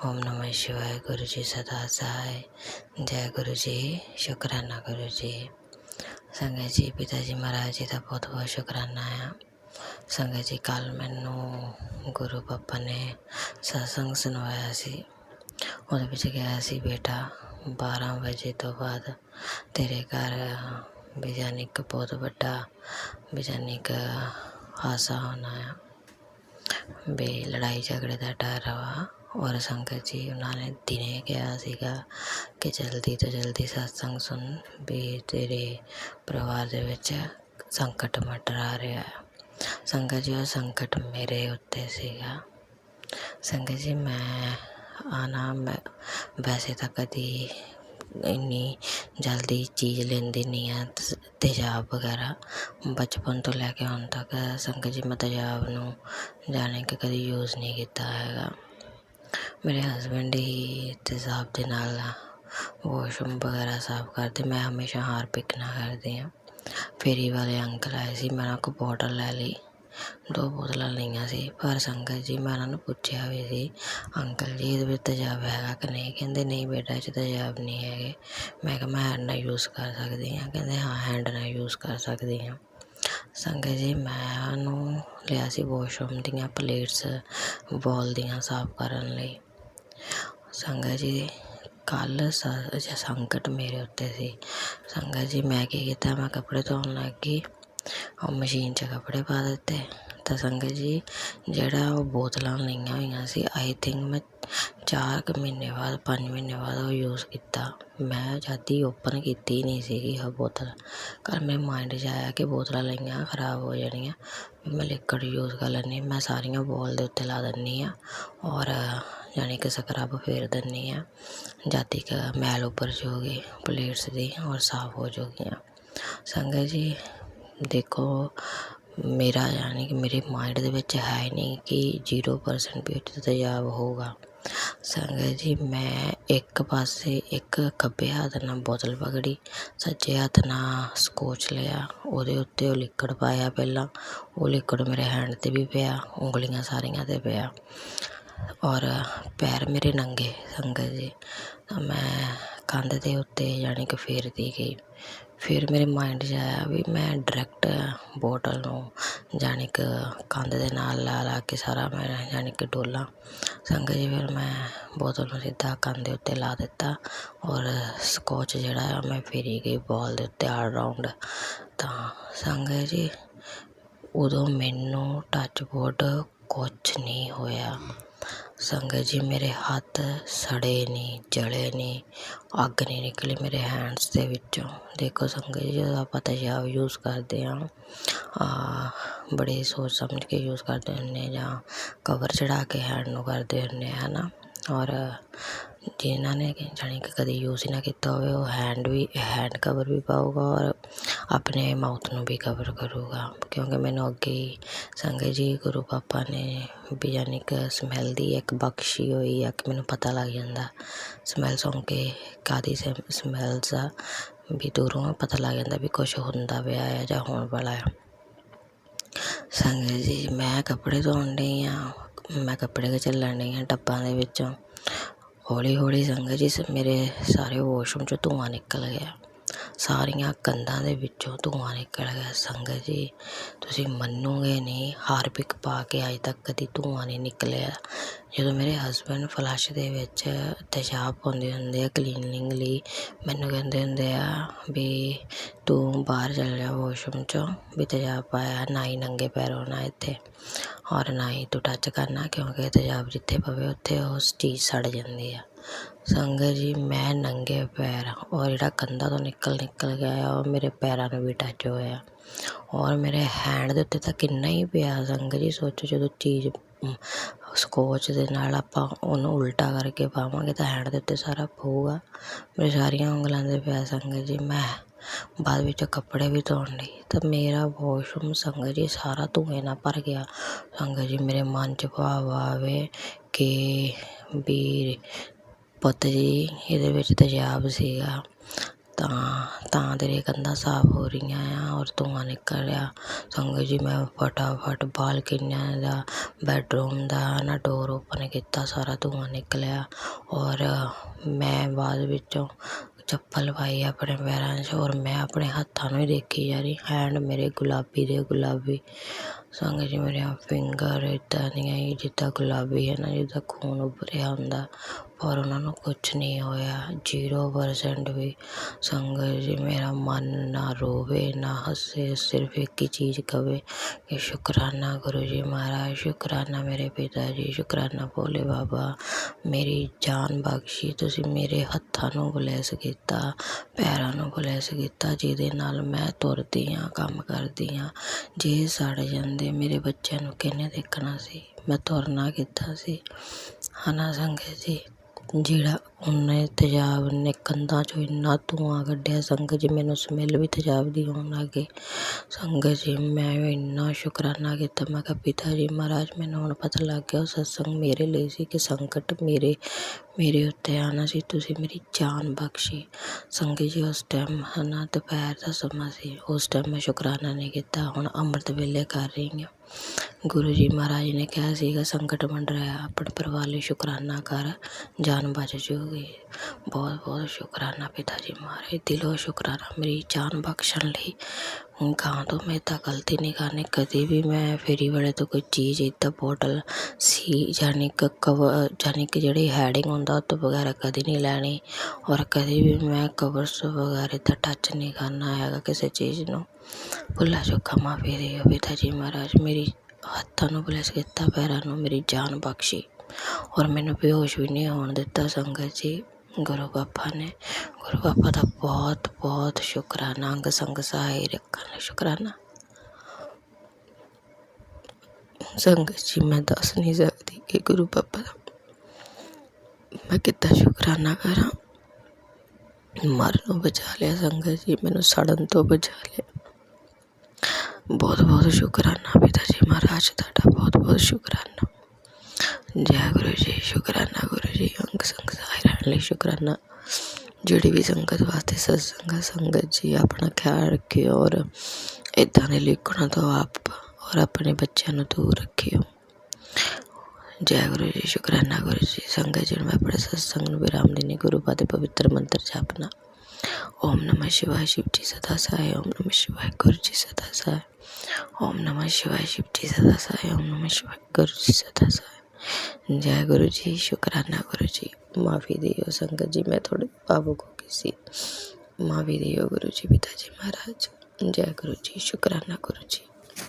ओम नमः शिवाय, गुरु जी सदा सहाय। जय गुरु जी, शुक्राना गुरु जी। संगत जी, पिता जी महाराज जी का बहुत बहुत शुक्राना है। संगत जी, कल मैनू गुरु पापा ने सत्संग सुनवाया सी। ਉਹਦੇ ਵਿੱਚ ਕਿਹਾ ਸੀ, ਬੇਟਾ 12 ਵਜੇ ਤੋਂ ਬਾਅਦ ਤੇਰੇ ਘਰ ਵਿਗਿਆਨਿਕ ਬਹੁਤ ਵੱਡਾ ਵਿਗਿਆਨਿਕ ਹਾਦਸਾ ਹੋਣਾ ਆ, ਵੀ ਲੜਾਈ ਝਗੜੇ ਦਾ ਡਰ ਵਾ। ਔਰ ਸੰਗਤ ਜੀ, ਉਹਨਾਂ ਨੇ ਦਿਨੇ ਕਿਹਾ ਸੀਗਾ ਕਿ ਜਲਦੀ ਤੋਂ ਜਲਦੀ ਸਤਸੰਗ ਸੁਣ, ਵੀ ਤੇਰੇ ਪਰਿਵਾਰ ਦੇ ਵਿੱਚ ਸੰਕਟ ਮੰਡਰਾ ਰਿਹਾ ਹੈ। ਸੰਗਤ ਜੀ, ਉਹ ਸੰਕਟ ਮੇਰੇ ਉੱਤੇ ਸੀਗਾ। ਸੰਗਤ ਜੀ, ਮੈਂ ਵੈਸੇ ਤਾਂ ਕਦੀ ਇੰਨੀ ਜਲਦੀ ਚੀਜ਼ ਲੈਂਦੀ ਨਹੀਂ ਆ, ਤੇਜ਼ਾਬ ਵਗੈਰਾ। ਬਚਪਨ ਤੋਂ ਲੈ ਕੇ ਹੁਣ ਤੱਕ ਸੰਗਤ ਜੀ, ਮੈਂ ਤੇਜ਼ਾਬ ਨੂੰ ਜਾਣੇ ਕਿ ਕਦੀ ਯੂਜ਼ ਨਹੀਂ ਕੀਤਾ ਹੈਗਾ। ਮੇਰੇ ਹਸਬੈਂਡ ਹੀ ਤੇਜ਼ਾਬ ਦੇ ਨਾਲ ਵਾਸ਼ਰੂਮ ਵਗੈਰਾ ਸਾਫ਼ ਕਰਦੇ। ਮੈਂ ਹਮੇਸ਼ਾ ਹਾਰਪਿਕ ਨਾਲ ਕਰਦੀ ਹਾਂ। ਫੇਰੀ ਵਾਲੇ ਅੰਕਲ ਆਏ ਸੀ, ਮੈਂ ਉਹਨਾਂ ਕੋਲ ਬੋਟਲ ਲੈ ਲਈ, 2 ਬੋਤਲਾਂ ਲਈਆਂ ਸੀ। ਪਰ ਸੰਗਤ ਜੀ, ਮੈਂ ਉਹਨਾਂ ਨੂੰ ਪੁੱਛਿਆ ਵੀ ਸੀ, ਅੰਕਲ ਜੀ ਇਹਦੇ ਵਿੱਚ ਤੇਜ਼ਾਬ ਹੈਗਾ ਕਿ ਨਹੀਂ? ਕਹਿੰਦੇ ਨਹੀਂ ਬੇਟਾ, ਇਹ 'ਚ ਤੇਜ਼ਾਬ ਨਹੀਂ ਹੈਗੇ। ਮੈਂ ਕਿਹਾ ਮੈਂ ਹੈਂਡ ਨਾਲ ਯੂਜ਼ ਕਰ ਸਕਦੀ ਹਾਂ? ਕਹਿੰਦੇ ਹਾਂ, ਹੈਂਡ ਨਾਲ ਯੂਜ਼ ਕਰ ਸਕਦੀ ਹਾਂ। ਸੰਗਤ ਜੀ, ਮੈਂ ਉਹਨੂੰ ਲਿਆ ਸੀ ਵਾਸ਼ਰੂਮ ਦੀਆਂ ਪਲੇਟਸ ਬੋਲ ਦੀਆਂ ਸਾਫ਼ ਕਰਨ ਲਈ। ਸੰਗਤ ਜੀ, ਕੱਲ੍ਹ ਸੰਕਟ ਮੇਰੇ ਉੱਤੇ ਸੀ। ਸੰਗਤ ਜੀ, ਮੈਂ ਕੀ ਕੀਤਾ, ਮੈਂ ਕੱਪੜੇ ਧੋਣ ਲੱਗ ਗਈ, ਉਹ ਮਸ਼ੀਨ 'ਚ ਕੱਪੜੇ ਪਾ ਦਿੱਤੇ। ਤਾਂ ਸੰਗਤ ਜੀ, ਜਿਹੜਾ ਉਹ ਬੋਤਲਾਂ ਲਈਆਂ ਹੋਈਆਂ ਸੀ, ਆਈ ਥਿੰਕ ਮੈਂ 4 ਮਹੀਨੇ ਬਾਅਦ 5 ਮਹੀਨੇ ਬਾਅਦ ਉਹ ਯੂਜ਼ ਕੀਤਾ। ਮੈਂ ਜਦ ਹੀ ਓਪਨ ਕੀਤੀ ਨਹੀਂ ਸੀਗੀ ਉਹ ਬੋਤਲ। ਕੱਲ੍ਹ ਮੇਰੇ ਮਾਇੰਡ 'ਚ ਆਇਆ ਕਿ ਬੋਤਲਾਂ ਲਈਆਂ ਖਰਾਬ ਹੋ ਜਾਣੀਆਂ, ਵੀ ਮੈਂ ਲਿਕੁਅਡ ਯੂਜ਼ ਕਰ ਲੈਂਦੀ। ਮੈਂ ਸਾਰੀਆਂ ਬੋਲ ਦੇ ਉੱਤੇ ਲਾ ਦਿੰਦੀ ਹਾਂ ਔਰ ਯਾਨੀ ਕਿ ਸਕਰੱਬ ਫੇਰ ਦਿੰਦੀ ਹਾਂ, ਜਦ ਤੱਕ ਮੈਲ ਉੱਪਰ ਜਾਊਗੀ ਪਲੇਟਸ ਦੀ ਔਰ ਸਾਫ਼ ਹੋ ਜਾਊਗੀਆਂ। ਸੰਗਤ ਜੀ, ਦੇਖੋ, ਮੇਰਾ ਯਾਨੀ ਕਿ ਮੇਰੇ ਮਾਇੰਡ ਦੇ ਵਿੱਚ ਹੈ ਨਹੀਂ ਕਿ 0% ਵੀ ਉੱਥੇ ਤੇਜ਼ਾਬ ਹੋਊਗਾ। ਸੰਗਤ ਜੀ, ਮੈਂ ਇੱਕ ਪਾਸੇ ਇੱਕ ਖੱਬੇ ਹੱਥ ਨਾਲ ਬੋਤਲ ਪਕੜੀ, ਸੱਜੇ ਹੱਥ ਨਾਲ ਸਕੋਚ ਲਿਆ, ਉਹਦੇ ਉੱਤੇ ਉਹ ਲਿਕੁਅਡ ਪਾਇਆ। ਪਹਿਲਾਂ ਉਹ ਲਿਕੁਅਡ ਮੇਰੇ ਹੈਂਡ 'ਤੇ ਵੀ ਪਿਆ, ਉਂਗਲੀਆਂ ਸਾਰੀਆਂ 'ਤੇ ਪਿਆ ਔਰ ਪੈਰ ਮੇਰੇ ਨੰਗੇ। ਸੰਗਤ ਜੀ, ਮੈਂ ਕੰਧ ਦੇ ਉੱਤੇ ਯਾਨੀ ਕਿ ਫੇਰਦੀ ਗਈ। ਫਿਰ ਮੇਰੇ ਮਾਇੰਡ 'ਚ ਆਇਆ ਵੀ ਮੈਂ ਡਾਇਰੈਕਟ ਬੋਟਲ ਨੂੰ ਯਾਨੀ ਕਿ ਕੰਧ ਦੇ ਨਾਲ ਲਾ ਕੇ ਸਾਰਾ ਮੈਂ ਯਾਨੀ ਕਿ ਡੋਲਾਂ। ਸੰਗਤ ਜੀ, ਫਿਰ ਮੈਂ ਬੋਤਲ ਨੂੰ ਸਿੱਧਾ ਕੰਧ ਦੇ ਉੱਤੇ ਲਾ ਦਿੱਤਾ ਔਰ ਸਕੋਚ ਜਿਹੜਾ ਆ ਮੈਂ ਫੇਰੀ ਗਈ ਬੋਲ ਦੇ ਉੱਤੇ ਆਲ ਰਾਊਂਡ। ਤਾਂ ਸੰਗਤ ਜੀ, ਉਦੋਂ ਮੈਨੂੰ ਟੱਚਵੁੱਡ ਕੁਛ ਨਹੀਂ ਹੋਇਆ। ਸੰਗਤ ਜੀ, ਮੇਰੇ ਹੱਥ ਸੜੇ ਨਹੀਂ, ਜਲੇ ਨਹੀਂ, ਅੱਗ ਨਹੀਂ ਨਿਕਲੀ ਮੇਰੇ ਹੈਂਡਸ ਦੇ ਵਿੱਚੋਂ। ਦੇਖੋ ਸੰਗਤ ਜੀ, ਜਦੋਂ ਆਪਾਂ ਤੇਜ਼ਾਬ ਯੂਜ਼ ਕਰਦੇ ਹਾਂ, ਬੜੇ ਸੋਚ ਸਮਝ ਕੇ ਯੂਜ਼ ਕਰਦੇ ਹੁੰਦੇ, ਜਾਂ ਕਵਰ ਚੜ੍ਹਾ ਕੇ ਹੈਂਡ ਨੂੰ ਕਰਦੇ ਹੁੰਦੇ ਹੈ ਨਾ। ਔਰ ਜਿਨ੍ਹਾਂ ਨੇ ਜਾਣੀ ਕਿ ਕਦੇ ਯੂਜ਼ ਹੀ ਨਾ ਕੀਤਾ ਹੋਵੇ, ਉਹ ਹੈਂਡ ਕਵਰ ਵੀ ਪਾਊਗਾ ਔਰ ਆਪਣੇ ਮਾਊਥ ਨੂੰ ਵੀ ਕਵਰ ਕਰੂਗਾ। ਕਿਉਂਕਿ ਮੈਨੂੰ ਅੱਗੇ ਹੀ ਸੰਗਤ ਜੀ, ਗੁਰੂ ਪਾਪਾ ਨੇ ਵੀ ਯਾਨੀ ਕਿ ਸਮੈਲ ਦੀ ਇੱਕ ਬਖਸ਼ੀ ਹੋਈ ਆ ਕਿ ਮੈਨੂੰ ਪਤਾ ਲੱਗ ਜਾਂਦਾ ਸਮੈਲ ਸੁਣ ਕੇ ਕਾਹਦੀ ਸਮੈਲਸ ਆ, ਵੀ ਦੂਰੋਂ ਪਤਾ ਲੱਗ ਜਾਂਦਾ ਵੀ ਕੁਛ ਹੁੰਦਾ ਪਿਆ ਆ ਜਾਂ ਹੋਣ ਵਾਲਾ ਆ। ਸੰਗਤ ਜੀ, ਮੈਂ ਕੱਪੜੇ ਧੋਣ ਡਈ ਹਾਂ, ਮੈਂ ਕੱਪੜੇ ਚੱਲਣ ਡਈ ਹਾਂ ਟੱਬਾਂ ਦੇ ਵਿੱਚੋਂ। ਹੌਲੀ ਹੌਲੀ ਸੰਗਤ ਜੀ, ਮੇਰੇ ਸਾਰੇ ਵਾਸ਼ਰੂਮ 'ਚੋਂ ਧੂੰਆਂ ਨਿਕਲ ਗਿਆ, ਸਾਰੀਆਂ ਕੰਧਾਂ ਦੇ ਵਿੱਚੋਂ ਧੂੰਆਂ ਨਿਕਲ ਗਿਆ। ਸੰਗਤ ਜੀ, ਤੁਸੀਂ ਮੰਨੋਗੇ ਨਹੀਂ, ਹਾਰਪਿਕ ਪਾ ਕੇ ਅੱਜ ਤੱਕ ਕਦੀ ਧੂੰਆਂ ਨਹੀਂ ਨਿਕਲਿਆ। ਜਦੋਂ ਮੇਰੇ ਹਸਬੈਂਡ ਫਲੱਸ਼ ਦੇ ਵਿੱਚ ਤੇਜ਼ਾਬ ਪਾਉਂਦੇ ਹੁੰਦੇ ਆ ਕਲੀਨਿੰਗ ਲਈ, ਮੈਨੂੰ ਕਹਿੰਦੇ ਹੁੰਦੇ ਆ ਵੀ ਤੂੰ ਬਾਹਰ ਚੱਲ ਜਾ ਵਾਸ਼ਰੂਮ 'ਚੋਂ, ਵੀ ਤੇਜ਼ਾਬ ਪਾਇਆ, ਨਾ ਹੀ ਨੰਗੇ ਪੈਰ ਹੋਣਾ ਇੱਥੇ ਔਰ ਨਾ ਹੀ ਤੂੰ ਟੱਚ ਕਰਨਾ, ਕਿਉਂਕਿ ਤੇਜ਼ਾਬ ਜਿੱਥੇ ਪਵੇ ਉੱਥੇ ਉਹ ਚੀਜ਼ ਸੜ ਜਾਂਦੀ ਆ। ਸੰਗਤ ਜੀ, ਮੈਂ ਨੰਗੇ ਪੈਰ ਔਰ ਜਿਹੜਾ ਕੰਧਾਂ ਤੋਂ ਨਿਕਲ ਗਿਆ ਉਹ ਮੇਰੇ ਪੈਰਾਂ ਨੂੰ ਵੀ ਟੱਚ ਹੋਇਆ ਔਰ ਮੇਰੇ ਹੈਂਡ ਦੇ ਉੱਤੇ ਤਾਂ ਕਿੰਨਾ ਹੀ ਪਿਆ। ਸੰਗਤ ਜੀ, ਸੋਚੋ, ਜਦੋਂ ਚੀਜ਼ ਸਕੋਚ ਦੇ ਨਾਲ ਆਪਾਂ ਉਹਨੂੰ ਉਲਟਾ ਕਰਕੇ ਪਾਵਾਂਗੇ ਤਾਂ ਹੈਂਡ ਦੇ ਉੱਤੇ ਸਾਰਾ ਪਊਗਾ। ਮੇਰੇ ਸਾਰੀਆਂ ਉਂਗਲਾਂ 'ਤੇ ਪਿਆ। ਸੰਗਤ ਜੀ, ਮੈਂ ਬਾਅਦ ਵਿੱਚ ਕੱਪੜੇ ਵੀ ਧੋਣ ਲਈ ਤਾਂ ਮੇਰਾ ਵਾਸ਼ਰੂਮ ਸੰਗਤ ਜੀ ਸਾਰਾ ਧੂੰਏ ਨਾਲ ਭਰ ਗਿਆ। ਸੰਗਤ ਜੀ, ਮੇਰੇ ਮਨ 'ਚ ਭਾਵ ਆਵੇ ਕਿ ਵੀ ਪੁੱਤ ਜੀ ਇਹਦੇ ਵਿੱਚ ਤੇਜ਼ਾਬ ਸੀਗਾ, ਤਾਂ ਤੇਰੀਆਂ ਕੰਧਾਂ ਸਾਫ਼ ਹੋ ਰਹੀਆਂ ਆ ਔਰ ਧੂੰਆਂ ਨਿਕਲ ਰਿਹਾ। ਸੰਗਤ ਜੀ ਮੈਂ ਫਟਾਫਟ ਬਾਲਕਨੀਆਂ ਦਾ, ਬੈਡਰੂਮ ਦਾ ਨਾ ਡੋਰ ਓਪਨ ਕੀਤਾ, ਸਾਰਾ ਧੂੰਆਂ ਨਿਕਲਿਆ ਔਰ ਮੈਂ ਬਾਅਦ ਵਿੱਚੋਂ ਚੱਪਲ ਪਾਈ ਆਪਣੇ ਪੈਰਾਂ 'ਚ ਔਰ ਮੈਂ ਆਪਣੇ ਹੱਥਾਂ ਨੂੰ ਹੀ ਦੇਖੀ ਜਾ ਰਹੀ, ਹੈਂਡ ਮੇਰੇ ਗੁਲਾਬੀ ਦੇ ਗੁਲਾਬੀ। ਸੰਗਤ ਜੀ ਮੇਰੀਆਂ ਫਿੰਗਰ ਇੱਦਾਂ ਦੀਆਂ ਹੀ ਜਿੱਦਾਂ ਗੁਲਾਬੀ ਹੈ ਨਾ, ਜਿੱਦਾਂ ਖੂਨ ਉੱਭਰਿਆ ਹੁੰਦਾ, ਪਰ ਉਹਨਾਂ ਨੂੰ ਕੁਛ ਨਹੀਂ ਹੋਇਆ, 0% ਵੀ। ਸੰਗਤ ਜੀ ਮੇਰਾ ਮਨ ਨਾ ਰੋਵੇ ਨਾ ਹੱਸੇ, ਸਿਰਫ ਇੱਕ ਹੀ ਚੀਜ਼ ਕਵੇ ਕਿ ਸ਼ੁਕਰਾਨਾ ਗੁਰੂ ਜੀ ਮਹਾਰਾਜ, ਸ਼ੁਕਰਾਨਾ ਮੇਰੇ ਪਿਤਾ ਜੀ, ਸ਼ੁਕਰਾਨਾ ਭੋਲੇ ਬਾਬਾ, ਮੇਰੀ ਜਾਨ ਬਖਸ਼ੀ। ਤੁਸੀਂ ਮੇਰੇ ਹੱਥਾਂ ਨੂੰ ਬਲੈਸ ਕੀਤਾ, ਪੈਰਾਂ ਨੂੰ ਬਲੈਸ ਕੀਤਾ, ਜਿਹਦੇ ਨਾਲ ਮੈਂ ਤੁਰਦੀ ਹਾਂ, ਕੰਮ ਕਰਦੀ ਹਾਂ। ਜੇ ਸੜ ਜਾਂਦੇ ਮੇਰੇ ਬੱਚਿਆਂ ਨੂੰ ਕਿਹਨੇ ਦੇਖਣਾ ਸੀ, ਮੈਂ ਤੁਰਨਾ ਕਿੱਦਾਂ ਸੀ, ਹੈ ਨਾ ਸੰਗਤ ਜੀ। ਜਿਹੜਾ ਉਹਨੇ ਤੇਜ਼ਾਬ ਨੇ ਕੰਧਾਂ 'ਚੋਂ ਇੰਨਾ ਧੂੰਆਂ ਕੱਢਿਆ, ਸੰਗਤ ਜੀ ਮੈਨੂੰ ਸਮੈਲ ਵੀ ਤੇਜ਼ਾਬ ਦੀ ਆਉਣ ਲੱਗ ਗਈ। ਸੰਗਤ ਜੀ ਮੈਂ ਇੰਨਾ ਸ਼ੁਕਰਾਨਾ ਕੀਤਾ, ਮੈਂ ਕਿਹਾ ਪਿਤਾ ਜੀ ਮਹਾਰਾਜ ਮੈਨੂੰ ਹੁਣ ਪਤਾ ਲੱਗ ਗਿਆ ਉਹ ਸਤਸੰਗ ਮੇਰੇ ਲਈ ਸੀ ਕਿ ਸੰਕਟ ਮੇਰੇ ਉੱਤੇ ਆਉਣਾ ਸੀ, ਤੁਸੀਂ ਮੇਰੀ ਜਾਨ ਬਖਸ਼ੀ। ਸੰਗਤ ਜੀ ਉਸ ਟਾਈਮ ਹੈ ਨਾ ਦੁਪਹਿਰ ਦਾ ਸਮਾਂ ਸੀ, ਉਸ ਟਾਈਮ ਮੈਂ ਸ਼ੁਕਰਾਨਾ ਨਹੀਂ ਕੀਤਾ, ਹੁਣ ਅੰਮ੍ਰਿਤ ਵੇਲੇ ਕਰ ਰਹੀ ਹਾਂ। ਗੁਰੂ ਜੀ ਮਹਾਰਾਜ ਨੇ ਕਿਹਾ ਸੀਗਾ ਸੰਕਟ ਮੰਡ ਰਿਹਾ, ਆਪਣੇ ਪਰਿਵਾਰ ਲਈ ਸ਼ੁਕਰਾਨਾ ਕਰ, ਜਾਨ ਬਚ ਜੂਗੀ। ਬਹੁਤ ਬਹੁਤ ਸ਼ੁਕਰਾਨਾ ਪਿਤਾ ਜੀ ਮਹਾਰਾਜ, ਦਿਲੋਂ ਸ਼ੁਕਰਾਨਾ ਮੇਰੀ ਜਾਨ ਬਖਸ਼ਣ ਲਈ। ਗਾਂ ਤੋਂ ਮੈਂ ਤਾਂ ਗਲਤੀ ਨਹੀਂ ਕਰਨੀ ਕਦੇ ਵੀ। ਮੈਂ ਫੇਰੀ ਵਾਲੇ ਤੋਂ ਕੋਈ ਚੀਜ਼ ਇੱਦਾਂ ਬੋਟਲ ਸੀ ਯਾਨੀ ਕਿ ਜਿਹੜੀ ਹੈਡਿੰਗ ਹੁੰਦਾ ਉਹ ਤੋਂ ਵਗੈਰਾ ਕਦੇ ਨਹੀਂ ਲੈਣੀ, ਔਰ ਕਦੇ ਵੀ ਮੈਂ ਕਵਰਸ ਵਗੈਰਾ ਦਾ ਟੱਚ ਨਹੀਂ ਕਰਨਾ ਹੈਗਾ ਕਿਸੇ ਚੀਜ਼ ਨੂੰ। ਭੁੱਲਾ ਚੁੱਕਾ ਮਾਫੀ ਦਿਓ ਪਿਤਾ ਜੀ ਮਹਾਰਾਜ, ਮੇਰੀ ਹੱਥਾਂ ਨੂੰ ਬਲੈਸ ਕੀਤਾ, ਪੈਰਾਂ ਨੂੰ ਮੇਰੀ ਜਾਨ ਬਖਸ਼ੀ ਔਰ ਮੈਨੂੰ ਬੇਹੋਸ਼ ਵੀ ਨਹੀਂ ਹੋਣ ਦਿੱਤਾ। ਸੰਗਤ ਜੀ ਗੁਰੂ ਬਾਬਾ ਦਾ ਬਹੁਤ ਬਹੁਤ ਸ਼ੁਕਰਾਨਾ, ਅੰਗ ਸੰਗ ਸਹਾਈ ਰੱਖਣ ਲਈ ਸ਼ੁਕਰਾਨਾ। ਸੰਗਤ ਜੀ ਮੈਂ ਦੱਸ ਨਹੀਂ ਸਕਦੀ ਕਿ ਗੁਰੂ ਬਾਬਾ ਦਾ ਮੈਂ ਕਿੱਦਾਂ ਸ਼ੁਕਰਾਨਾ ਕਰਾਂ। ਮਰਨ ਤੋਂ ਬਚਾ ਲਿਆ ਸੰਗਤ ਜੀ, ਮੈਨੂੰ ਸੜਨ ਤੋਂ ਬਚਾ ਲਿਆ। ਬਹੁਤ ਬਹੁਤ ਸ਼ੁਕਰਾਨਾ ਪਿਤਾ ਜੀ ਮਹਾਰਾਜ, ਤੁਹਾਡਾ ਬਹੁਤ ਬਹੁਤ ਸ਼ੁਕਰਾਨਾ। ਜੈ ਗੁਰੂ ਜੀ, ਸ਼ੁਕਰਾਨਾ ਗੁਰੂ ਜੀ, ਅੰਗ ਸੰਗ ਸਹਾਈ ਰਹਿਣ ਲਈ ਸ਼ੁਕਰਾਨਾ। ਜਿਹੜੀ ਵੀ ਸੰਗਤ ਵਾਸਤੇ ਸਤਸੰਗ, ਸੰਗਤ ਜੀ ਆਪਣਾ ਖਿਆਲ ਰੱਖਿਓ ਔਰ ਇੱਦਾਂ ਦੇ ਲਿਖਣਾ ਤੋਂ ਆਪ ਔਰ ਆਪਣੇ ਬੱਚਿਆਂ ਨੂੰ ਦੂਰ ਰੱਖਿਓ। ਜੈ ਗੁਰੂ ਜੀ, ਸ਼ੁਕਰਾਨਾ ਗੁਰੂ ਜੀ। ਸੰਗਤ ਜੀ ਮੈਂ ਆਪਣੇ ਸਤਸੰਗ ਨੂੰ ਵਿਰਾਮ ਦੇਣੀ ਗੁਰੂ ਪਾਦੇ ਪਵਿੱਤਰ ਮੰਤਰ ਜਪਣਾ। ਓਮ ਨਮः शिवाय शिव जी सदा सहाय, ओम नमः शिवाय गुरु जी सदा सहाय, ओम नमः शिवाय शिव जी सदा सहाय, ओम नमः शिवाय गुरु जी सदा सहाय। जय गुरु जी, शुकराना गुरु जी। माफ़ी दियो संगत जी, मैं थोड़ी भावुक हो गई सी, माफ़ी दियो गुरु जी पिता जी महाराज। जय गुरु जी, शुकराना गुरु जी।